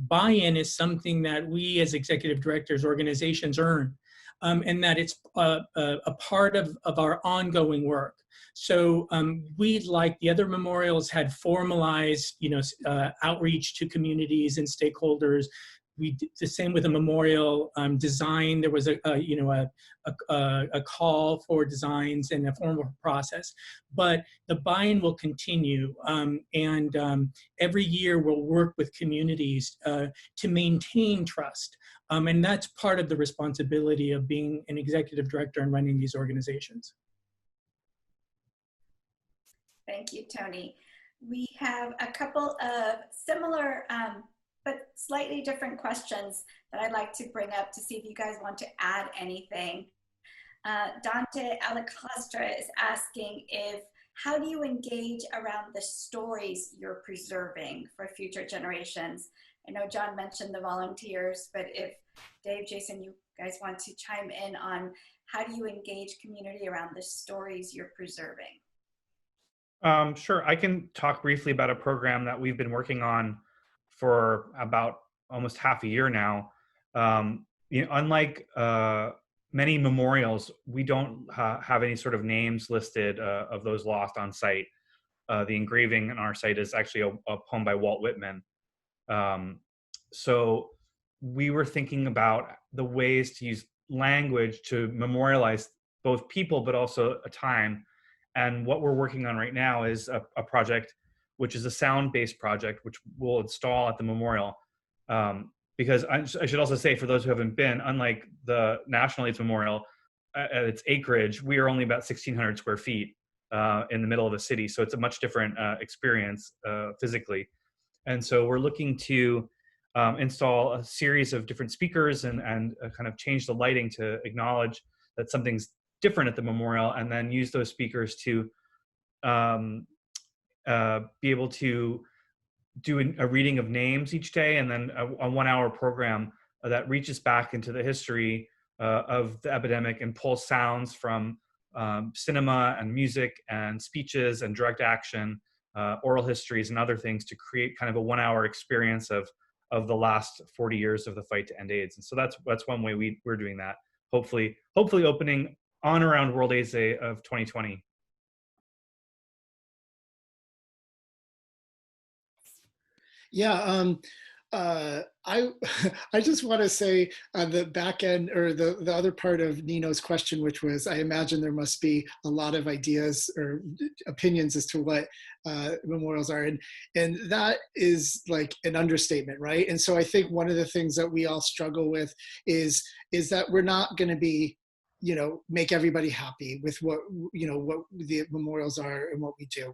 buy-in is something that we as executive directors, organizations earn, and that it's a part of our ongoing work. So we, like the other memorials, had formalized, outreach to communities and stakeholders. We did the same with the memorial design. There was a call for designs and a formal process, but the buy-in will continue. And every year we'll work with communities to maintain trust. And that's part of the responsibility of being an executive director and running these organizations. Thank you, Tony. We have a couple of similar but slightly different questions that I'd like to bring up to see if you guys want to add anything. Dante Alacostra is asking how do you engage around the stories you're preserving for future generations? I know John mentioned the volunteers, but if Dave, Jason, you guys want to chime in on how do you engage community around the stories you're preserving? Sure, I can talk briefly about a program that we've been working on for about almost half a year now. Unlike many memorials, we don't have any sort of names listed of those lost on site. The engraving on our site is actually a poem by Walt Whitman. So we were thinking about the ways to use language to memorialize both people, but also a time. And what we're working on right now is a project, which is a sound-based project, which we'll install at the memorial. Because I should also say, for those who haven't been, unlike the National AIDS Memorial, at its acreage, we are only about 1,600 square feet in the middle of a city. So it's a much different experience physically. And so we're looking to install a series of different speakers and kind of change the lighting to acknowledge that something's different at the memorial, and then use those speakers to be able to do a reading of names each day, and then a 1-hour program that reaches back into the history of the epidemic and pulls sounds from cinema and music and speeches and direct action, oral histories and other things to create kind of a 1-hour experience of of the last 40 years of the fight to end AIDS. And so that's one way we're doing that. Hopefully opening on around World AIDS Day of 2020. Yeah, I I just want to say on the back end, or the other part of Nino's question, which was, I imagine there must be a lot of ideas or opinions as to what memorials are, and that is like an understatement, right? And so I think one of the things that we all struggle with is that we're not going to be, make everybody happy with what the memorials are and what we do.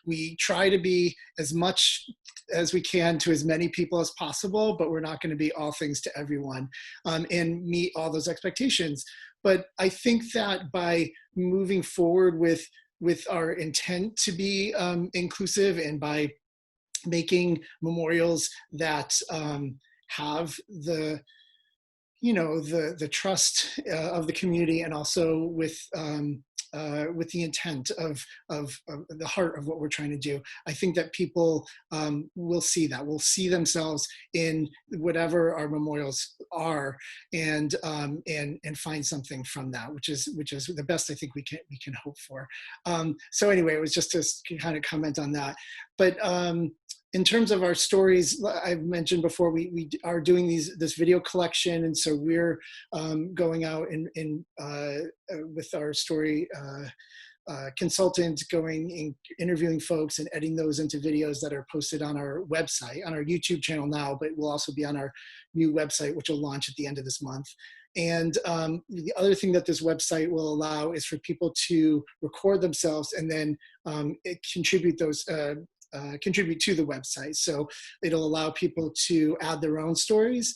We try to be as much as we can to as many people as possible, but we're not going to be all things to everyone, and meet all those expectations. But I think that by moving forward with our intent to be inclusive, and by making memorials that have the trust of the community, and also with the intent of the heart of what we're trying to do, I think that people will see themselves in whatever our memorials are, and find something from that, which is the best I think we can hope for. So anyway, it was just to kind of comment on that. But in terms of our stories, I've mentioned before, we are doing this video collection, and so we're going out and with our story consultant, going and interviewing folks and editing those into videos that are posted on our website, on our YouTube channel now, but will also be on our new website, which will launch at the end of this month. And the other thing that this website will allow is for people to record themselves and then contribute to the website. So it'll allow people to add their own stories.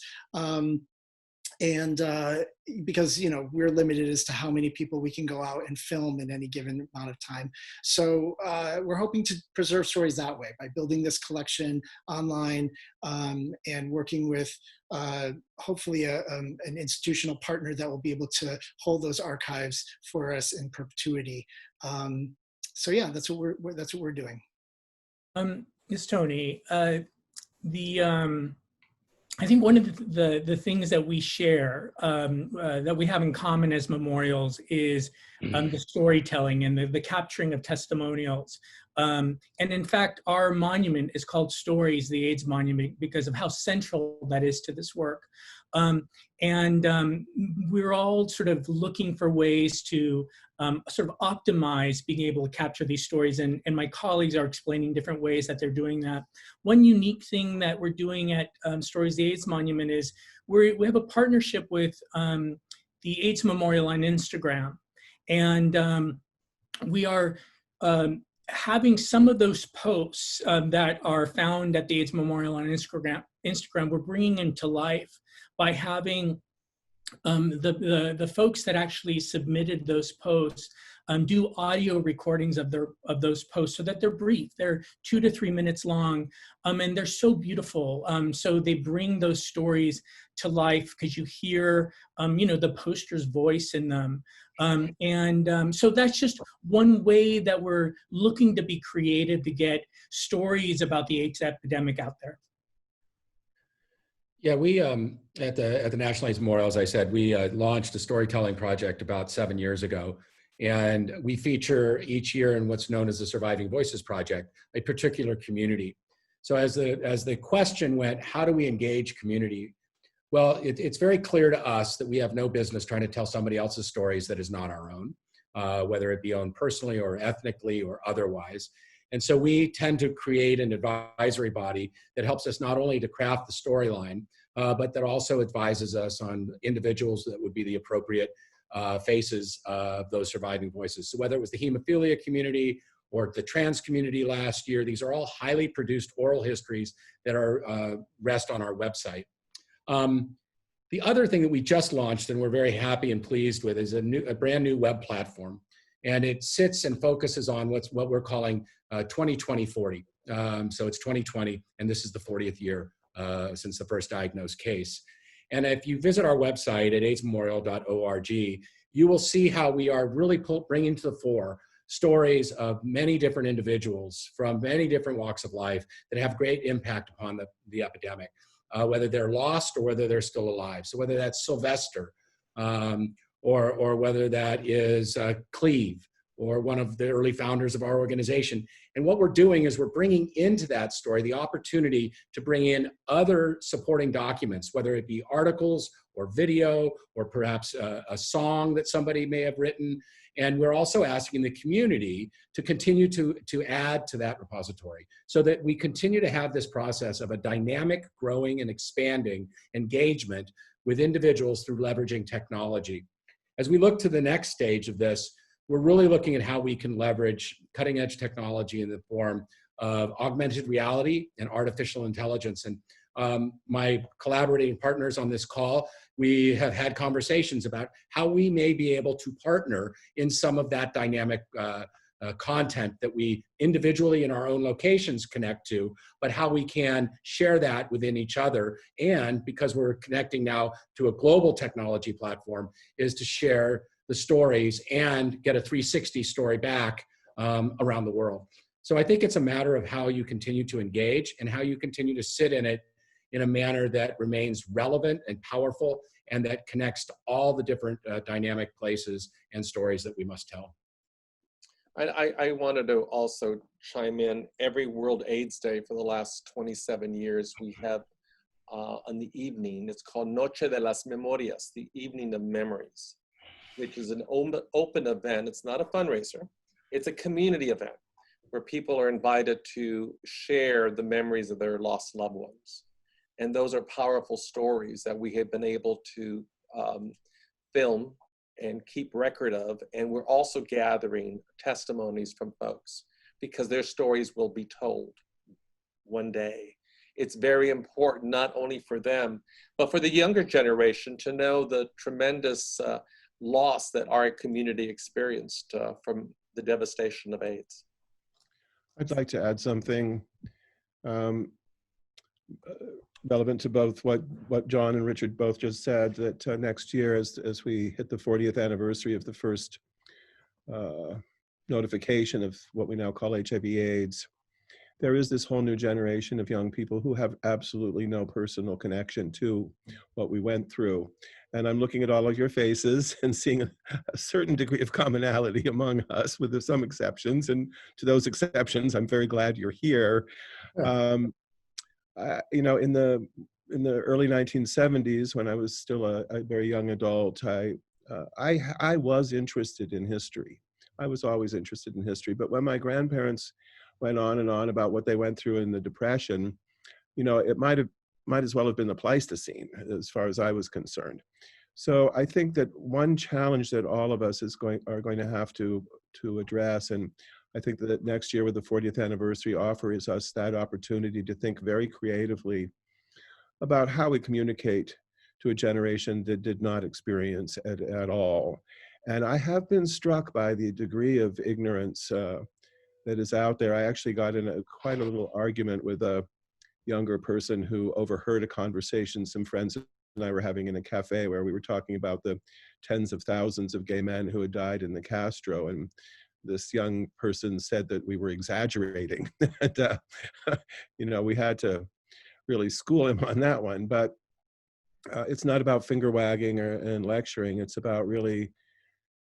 Because we're limited as to how many people we can go out and film in any given amount of time. So we're hoping to preserve stories that way, by building this collection online, and working with hopefully an institutional partner that will be able to hold those archives for us in perpetuity. So yeah, that's what we're doing. Ms. Tony, I think one of the things that we share, that we have in common as memorials, is the storytelling and the capturing of testimonials. And in fact, our monument is called Stories, the AIDS Monument, because of how central that is to this work. We're all sort of looking for ways to sort of optimize being able to capture these stories, and my colleagues are explaining different ways that they're doing that. One unique thing that we're doing at Stories, the AIDS Monument, is we have a partnership with the AIDS Memorial on Instagram, and we are having some of those posts that are found at the AIDS Memorial on Instagram, we're bringing into life by having the folks that actually submitted those posts do audio recordings of those posts, so that they're brief. They're 2 to 3 minutes long, and they're so beautiful. So they bring those stories to life because you hear, the poster's voice in them. So that's just one way that we're looking to be creative to get stories about the AIDS epidemic out there. Yeah, we at the National AIDS Memorial, as I said, we launched a storytelling project about 7 years ago, and we feature each year in what's known as the Surviving Voices Project a particular community. So as the question went, how do we engage community? Well, it's very clear to us that we have no business trying to tell somebody else's stories that is not our own, whether it be owned personally or ethnically or otherwise. And so we tend to create an advisory body that helps us not only to craft the storyline, but that also advises us on individuals that would be the appropriate faces of those surviving voices. So whether it was the hemophilia community or the trans community last year, these are all highly produced oral histories that are rest on our website. The other thing that we just launched, and we're very happy and pleased with, is a brand new web platform. And it sits and focuses on what we're calling 2020-40. So it's 2020, and this is the 40th year since the first diagnosed case. And if you visit our website at aidsmemorial.org, you will see how we are really bringing to the fore stories of many different individuals from many different walks of life that have great impact upon the epidemic. whether they're lost or whether they're still alive. So whether that's Sylvester, or whether that is Cleve, or one of the early founders of our organization. And what we're doing is we're bringing into that story the opportunity to bring in other supporting documents, whether it be articles or video, or perhaps a song that somebody may have written. And we're also asking the community to continue to add to that repository so that we continue to have this process of a dynamic, growing, and expanding engagement with individuals through leveraging technology. As we look to the next stage of this, we're really looking at how we can leverage cutting edge technology in the form of augmented reality and artificial intelligence. And my collaborating partners on this call, we have had conversations about how we may be able to partner in some of that dynamic content that we individually in our own locations connect to, but how we can share that within each other. And because we're connecting now to a global technology platform, is to share the stories and get a 360 story back around the world. So I think it's a matter of how you continue to engage and how you continue to sit in it in a manner that remains relevant and powerful, and that connects to all the different dynamic places and stories that we must tell. I wanted to also chime in. Every World AIDS Day for the last 27 years, we have on the evening, it's called Noche de las Memorias, the Evening of Memories, which is an open event. It's not a fundraiser. It's a community event where people are invited to share the memories of their lost loved ones. And those are powerful stories that we have been able to film and keep record of. And we're also gathering testimonies from folks because their stories will be told one day. It's very important, not only for them, but for the younger generation to know the tremendous loss that our community experienced from the devastation of AIDS. I'd like to add something relevant to both what John and Richard both just said, that next year, as we hit the 40th anniversary of the first notification of what we now call HIV/AIDS, there is this whole new generation of young people who have absolutely no personal connection to what we went through. And I'm looking at all of your faces and seeing a certain degree of commonality among us, with some exceptions. And to those exceptions, I'm very glad you're here. You know, in the early 1970s, when I was still a very young adult, I was interested in history. I was always interested in history. But when my grandparents went on and on about what they went through in the Depression, you know, it might as well have been the Pleistocene as far as I was concerned. So I think that one challenge that all of us are going to have to address, and I think that next year with the 40th anniversary offers us that opportunity to think very creatively about how we communicate to a generation that did not experience it at all. And I have been struck by the degree of ignorance that is out there. I actually got in quite a little argument with a younger person who overheard a conversation some friends and I were having in a cafe, where we were talking about the tens of thousands of gay men who had died in the Castro. And this young person said that we were exaggerating. And, you know, we had to really school him on that one. But it's not about finger wagging and lecturing. It's about really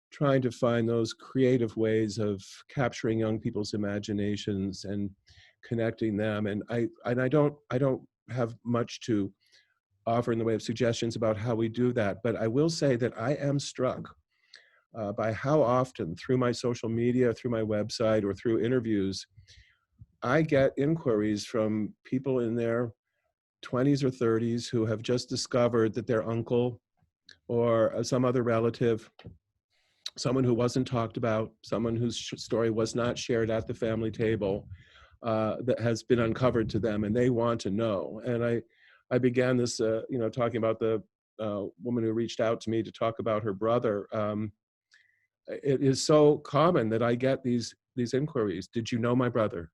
trying to find those creative ways of capturing young people's imaginations and connecting them. And I don't have much to offer in the way of suggestions about how we do that, but I will say that I am struck by how often, through my social media, through my website, or through interviews, I get inquiries from people in their 20s or 30s who have just discovered that their uncle or some other relative, someone who wasn't talked about, someone whose story was not shared at the family table, that has been uncovered to them, and they want to know. And I began this, you know, talking about the woman who reached out to me to talk about her brother. It is so common that I get these inquiries. Did you know my brother?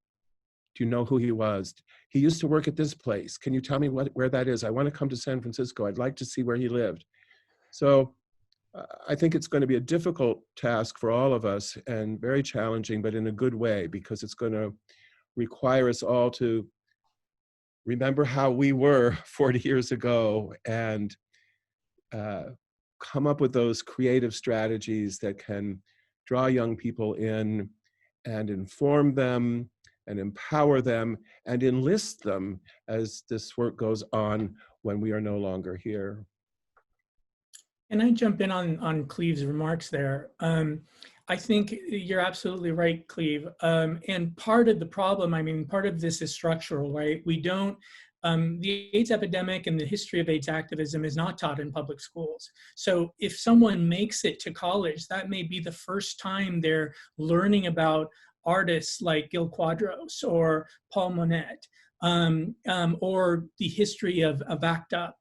Do you know who he was? He used to work at this place. Can you tell me where that is? I want to come to San Francisco. I'd like to see where he lived. So I think it's going to be a difficult task for all of us, and very challenging, but in a good way, because it's going to require us all to remember how we were 40 years ago and come up with those creative strategies that can draw young people in and inform them and empower them and enlist them as this work goes on when we are no longer here. Can I jump in on Cleve's remarks there? I think you're absolutely right, Cleve. And part of the problem, I mean, part of this is structural, right? We don't, the AIDS epidemic and the history of AIDS activism is not taught in public schools. So if someone makes it to college, that may be the first time they're learning about artists like Gil Quadros or Paul Monet, or the history of ACT UP.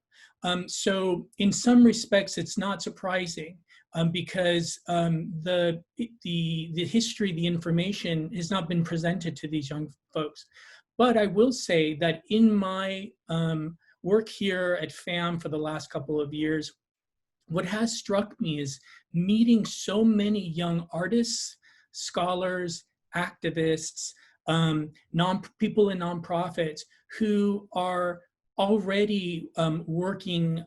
So in some respects, it's not surprising because the history, the information has not been presented to these young folks. But I will say that in my work here at FAM for the last couple of years, what has struck me is meeting so many young artists, scholars, activists, people in nonprofits who are already working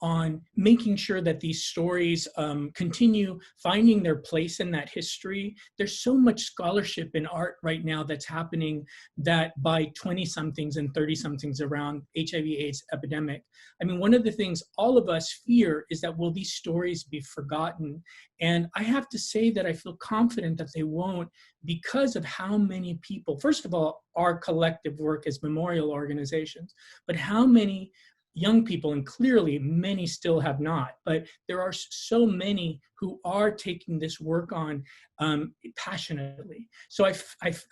on making sure that these stories continue finding their place in that history. There's so much scholarship in art right now that's happening that by 20-somethings and 30-somethings around HIV/AIDS epidemic. I mean, one of the things all of us fear is that will these stories be forgotten? And I have to say that I feel confident that they won't because of how many people, first of all, our collective work as memorial organizations, but how many young people, and clearly many still have not, but there are so many who are taking this work on passionately. So I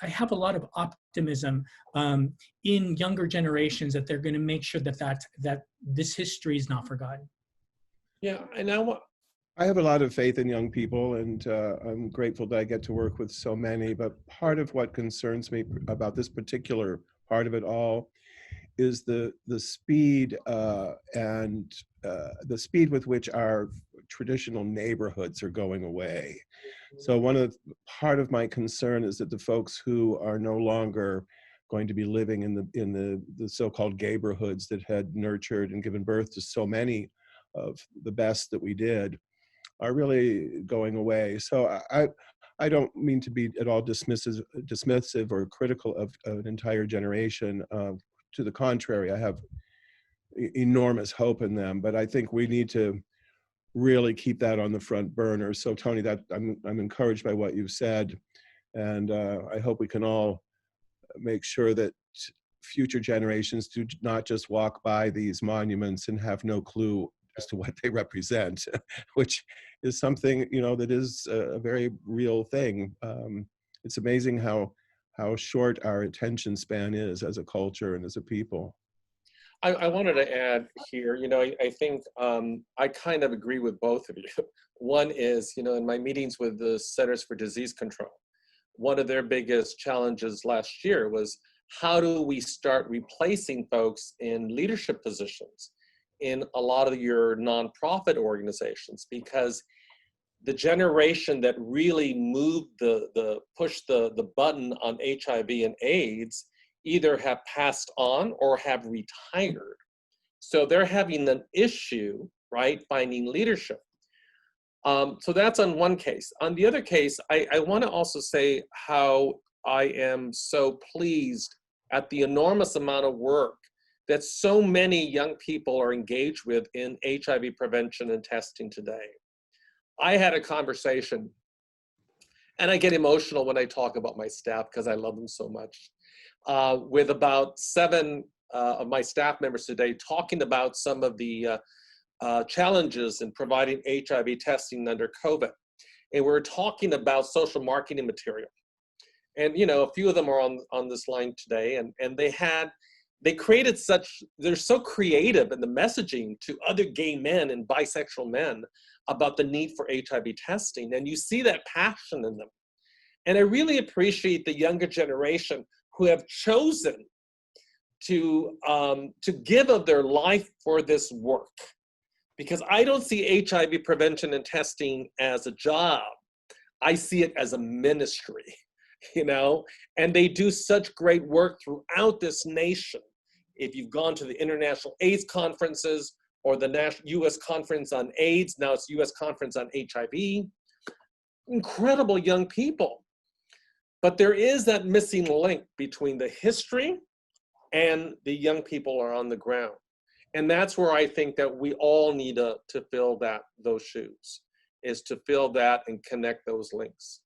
have a lot of optimism in younger generations that they're going to make sure that this history is not forgotten. Yeah, and I have a lot of faith in young people, and I'm grateful that I get to work with so many, but part of what concerns me about this particular part of it all is the speed and the speed with which our traditional neighborhoods are going away. So part of my concern is that the folks who are no longer going to be living in the so-called neighborhoods that had nurtured and given birth to so many of the best that we did are really going away. So I don't mean to be at all dismissive or critical of an entire generation. To the contrary, I have enormous hope in them, but I think we need to really keep that on the front burner. So Tony, that I'm encouraged by what you've said, and I hope we can all make sure that future generations do not just walk by these monuments and have no clue as to what they represent, which is something, you know, that is a very real thing. It's amazing how short our attention span is as a culture and as a people. I wanted to add here, you know, I think I kind of agree with both of you. One is, you know, in my meetings with the Centers for Disease Control, one of their biggest challenges last year was how do we start replacing folks in leadership positions in a lot of your nonprofit organizations, because the generation that really moved pushed the button on HIV and AIDS either have passed on or have retired. So they're having an issue, right, finding leadership. So that's on one case. On the other case, I want to also say how I am so pleased at the enormous amount of work that so many young people are engaged with in HIV prevention and testing today. I had a conversation, and I get emotional when I talk about my staff because I love them so much, with about 7 of my staff members today talking about some of the challenges in providing HIV testing under COVID. And we're talking about social marketing material. And, you know, a few of them are on this line today, and they created they're so creative in the messaging to other gay men and bisexual men about the need for HIV testing. And you see that passion in them. And I really appreciate the younger generation who have chosen to give of their life for this work. Because I don't see HIV prevention and testing as a job. I see it as a ministry, you know, and they do such great work throughout this nation if you've gone to the international AIDS conferences or the US Conference on AIDS, now it's US Conference on HIV, incredible young people. But there is that missing link between the history and the young people are on the ground. And that's where I think that we all need to fill those shoes, is to fill that and connect those links.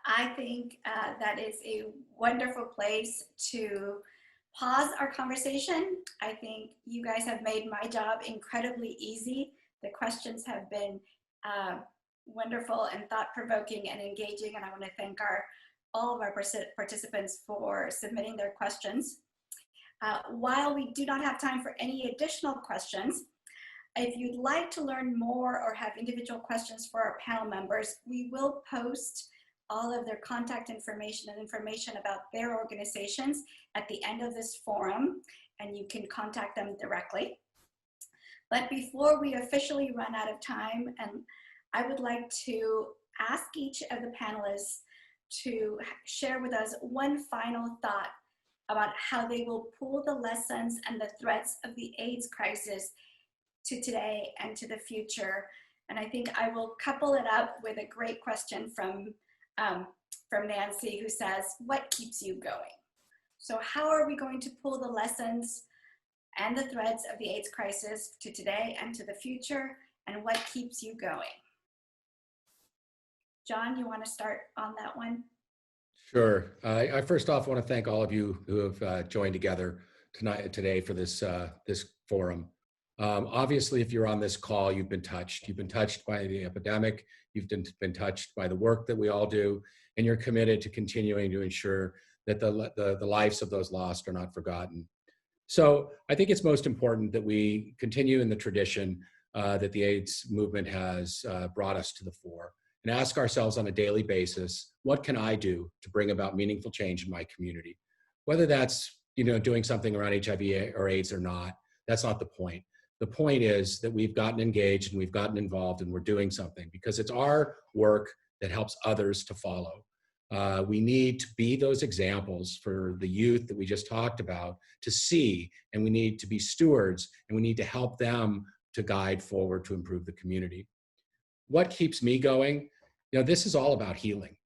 I think that is a wonderful place to pause our conversation. I think you guys have made my job incredibly easy. The questions have been wonderful and thought-provoking and engaging, and I want to thank all of our participants for submitting their questions. While we do not have time for any additional questions, if you'd like to learn more or have individual questions for our panel members, we will post all of their contact information and information about their organizations at the end of this forum, and you can contact them directly. But before we officially run out of time, and I would like to ask each of the panelists to share with us one final thought about how they will pull the lessons and the threats of the AIDS crisis to today and to the future. And I think I will couple it up with a great question from Nancy, who says, what keeps you going? So how are we going to pull the lessons and the threads of the AIDS crisis to today and to the future, and what keeps you going? John, you want to start on that one? Sure. I first off want to thank all of you who have joined together today for this forum. Obviously, if you're on this call, you've been touched. You've been touched by the epidemic. You've been touched by the work that we all do, and you're committed to continuing to ensure that the lives of those lost are not forgotten. So I think it's most important that we continue in the tradition that the AIDS movement has brought us to the fore, and ask ourselves on a daily basis, what can I do to bring about meaningful change in my community? Whether that's doing something around HIV or AIDS or not, that's not the point. The point is that we've gotten engaged and we've gotten involved and we're doing something, because it's our work that helps others to follow. We need to be those examples for the youth that we just talked about to see, and we need to be stewards, and we need to help them to guide forward to improve the community. What keeps me going? This is all about healing.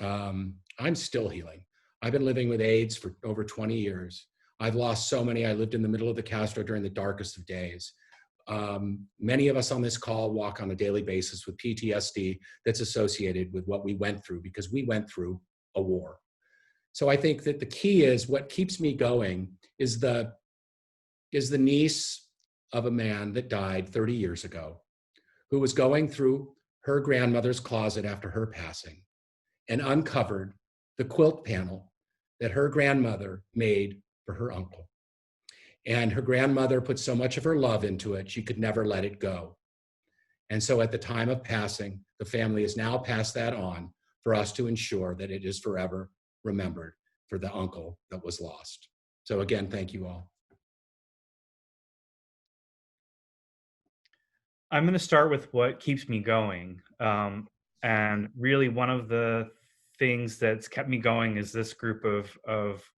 I'm still healing. I've been living with AIDS for over 20 years. I've lost so many. I lived in the middle of the Castro during the darkest of days. Many of us on this call walk on a daily basis with PTSD that's associated with what we went through, because we went through a war. So I think that the key is, what keeps me going is the niece of a man that died 30 years ago, who was going through her grandmother's closet after her passing and uncovered the quilt panel that her grandmother made for her uncle. And her grandmother put so much of her love into it, she could never let it go. And so at the time of passing, the family has now passed that on for us to ensure that it is forever remembered for the uncle that was lost. So again, thank you all. I'm going to start with what keeps me going. And really one of the things that's kept me going is this group of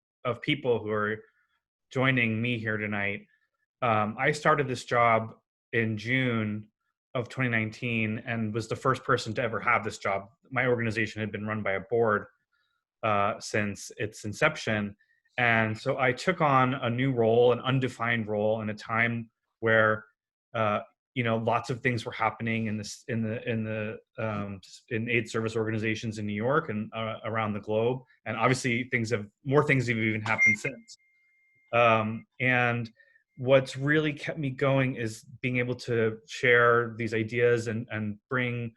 people who are joining me here tonight. I started this job in June of 2019 and was the first person to ever have this job. My organization had been run by a board since its inception. And so I took on a new role, an undefined role, in a time where lots of things were happening in AIDS service organizations in New York and around the globe, and obviously more things have even happened since. And what's really kept me going is being able to share these ideas and bring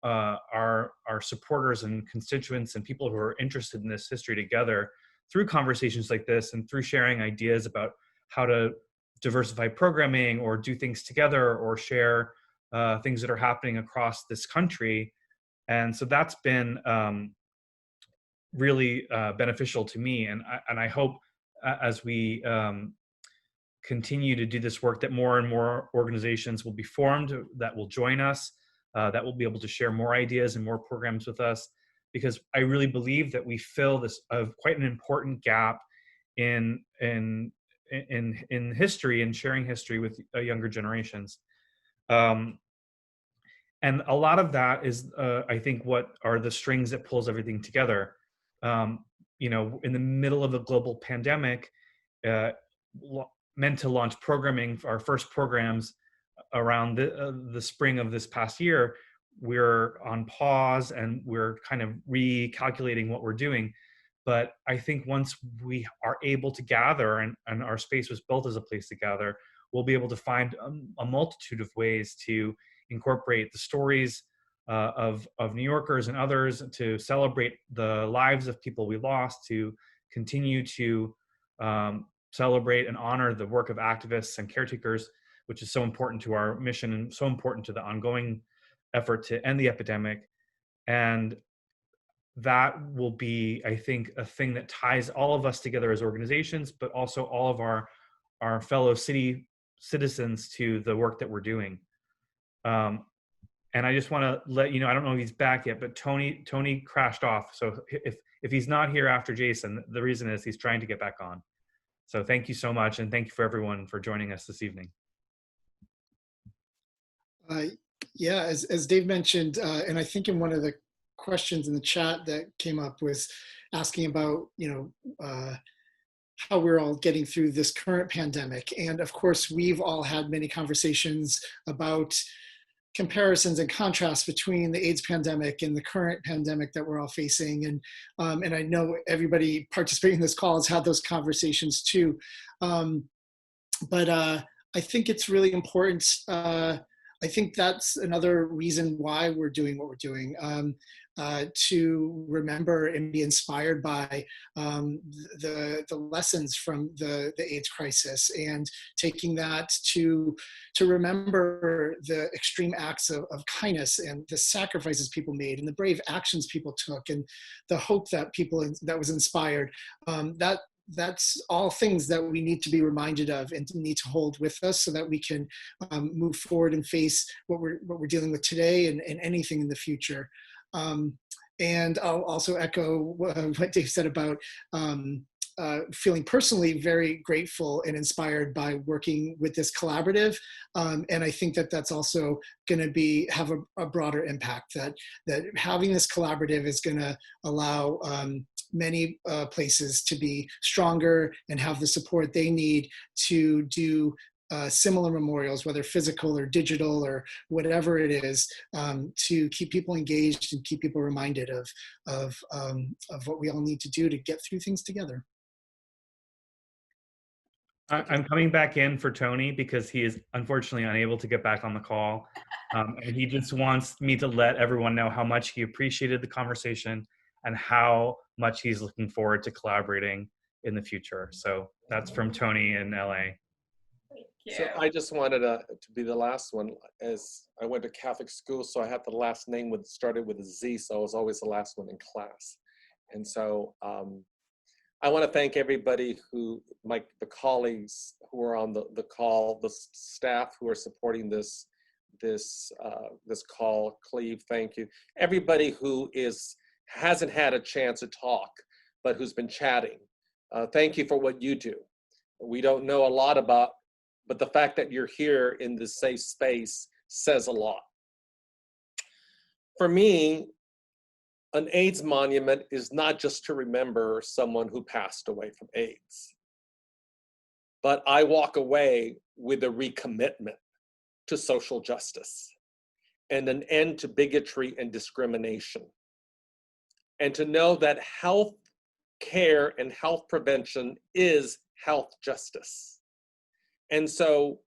our supporters and constituents and people who are interested in this history together through conversations like this, and through sharing ideas about how to diversify programming or do things together or share things that are happening across this country. And so that's been really beneficial to me. And I hope as we continue to do this work that more and more organizations will be formed that will join us, that will be able to share more ideas and more programs with us, because I really believe that we fill this quite an important gap in history and sharing history with younger generations. And a lot of that is, I think, what are the strings that pulls everything together. In the middle of a global pandemic, meant to launch programming, our first programs around the spring of this past year, we're on pause and we're kind of recalculating what we're doing. But I think once we are able to gather, and our space was built as a place to gather, we'll be able to find a multitude of ways to incorporate the stories of New Yorkers and others, to celebrate the lives of people we lost, to continue to celebrate and honor the work of activists and caretakers, which is so important to our mission and so important to the ongoing effort to end the epidemic. And that will be, I think, a thing that ties all of us together as organizations, but also all of our fellow citizens to the work that we're doing. And I just want to let you know, I don't know if he's back yet, but Tony crashed off. So if he's not here after Jason, the reason is he's trying to get back on. So thank you so much, and thank you for everyone for joining us this evening. Yeah, as Dave mentioned, and I think in one of the questions in the chat that came up was asking about, how we're all getting through this current pandemic. And of course, we've all had many conversations about comparisons and contrasts between the AIDS pandemic and the current pandemic that we're all facing. And I know everybody participating in this call has had those conversations too. But I think it's really important. I think that's another reason why we're doing what we're doing, to remember and be inspired by the lessons from the AIDS crisis, and taking that to remember the extreme acts of kindness and the sacrifices people made and the brave actions people took and the hope that that was inspired. That's all things that we need to be reminded of and need to hold with us so that we can move forward and face what we're dealing with today and anything in the future. And I'll also echo what Dave said about feeling personally very grateful and inspired by working with this collaborative. And I think that that's also going to have a broader impact, that having this collaborative is going to allow many places to be stronger and have the support they need to do similar memorials, whether physical or digital or whatever it is, to keep people engaged and keep people reminded of what we all need to do to get through things together. I'm coming back in for Tony because he is unfortunately unable to get back on the call. And he just wants me to let everyone know how much he appreciated the conversation and how much he's looking forward to collaborating in the future. So that's from Tony in LA. So I just wanted to be the last one, as I went to Catholic school, so I had the last name started with a Z, so I was always the last one in class. And so I want to thank everybody the colleagues who are on the call, the staff who are supporting this call. Cleve, thank you. Everybody who hasn't had a chance to talk, but who's been chatting. Thank you for what you do. We don't know a lot about, but the fact that you're here in this safe space says a lot. For me, an AIDS monument is not just to remember someone who passed away from AIDS, but I walk away with a recommitment to social justice and an end to bigotry and discrimination. And to know that health care and health prevention is health justice. And so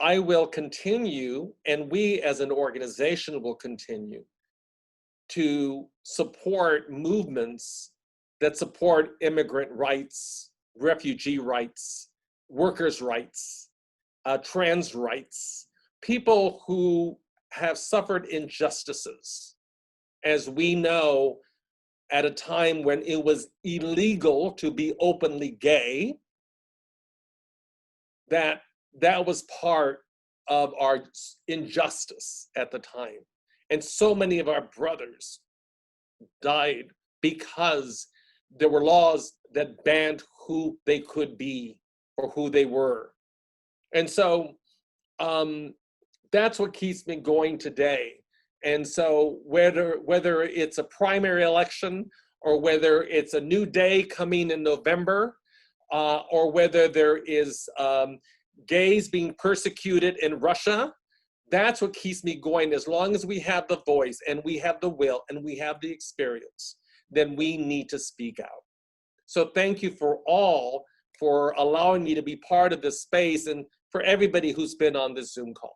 I will continue, and we as an organization will continue to support movements that support immigrant rights, refugee rights, workers' rights, trans rights, people who have suffered injustices. As we know, at a time when it was illegal to be openly gay, that was part of our injustice at the time. And so many of our brothers died because there were laws that banned who they could be or who they were. And so that's what keeps me going today. And so whether it's a primary election or whether it's a new day coming in November, or whether there is gays being persecuted in Russia, that's what keeps me going. As long as we have the voice and we have the will and we have the experience, then we need to speak out. So thank you for allowing me to be part of this space, and for everybody who's been on this Zoom call.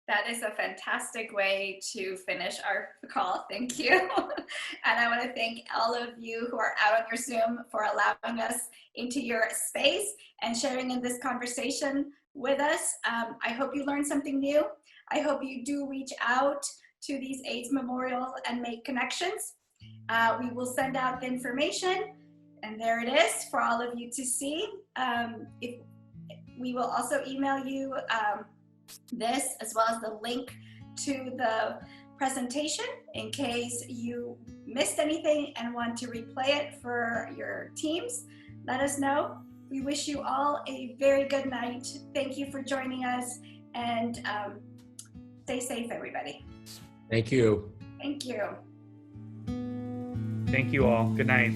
That is a fantastic way to finish our call. Thank you. And I want to thank all of you who are out on your Zoom for allowing us into your space and sharing in this conversation with us. I hope you learned something new. I hope you do reach out to these AIDS Memorial and make connections. We will send out the information, and there it is for all of you to see. We will also email you this as well as the link to the presentation in case you missed anything and want to replay it for your teams. Let us know. We wish you all a very good night. Thank you for joining us, and stay safe, everybody. Thank you. Thank you. Thank you all. Good night.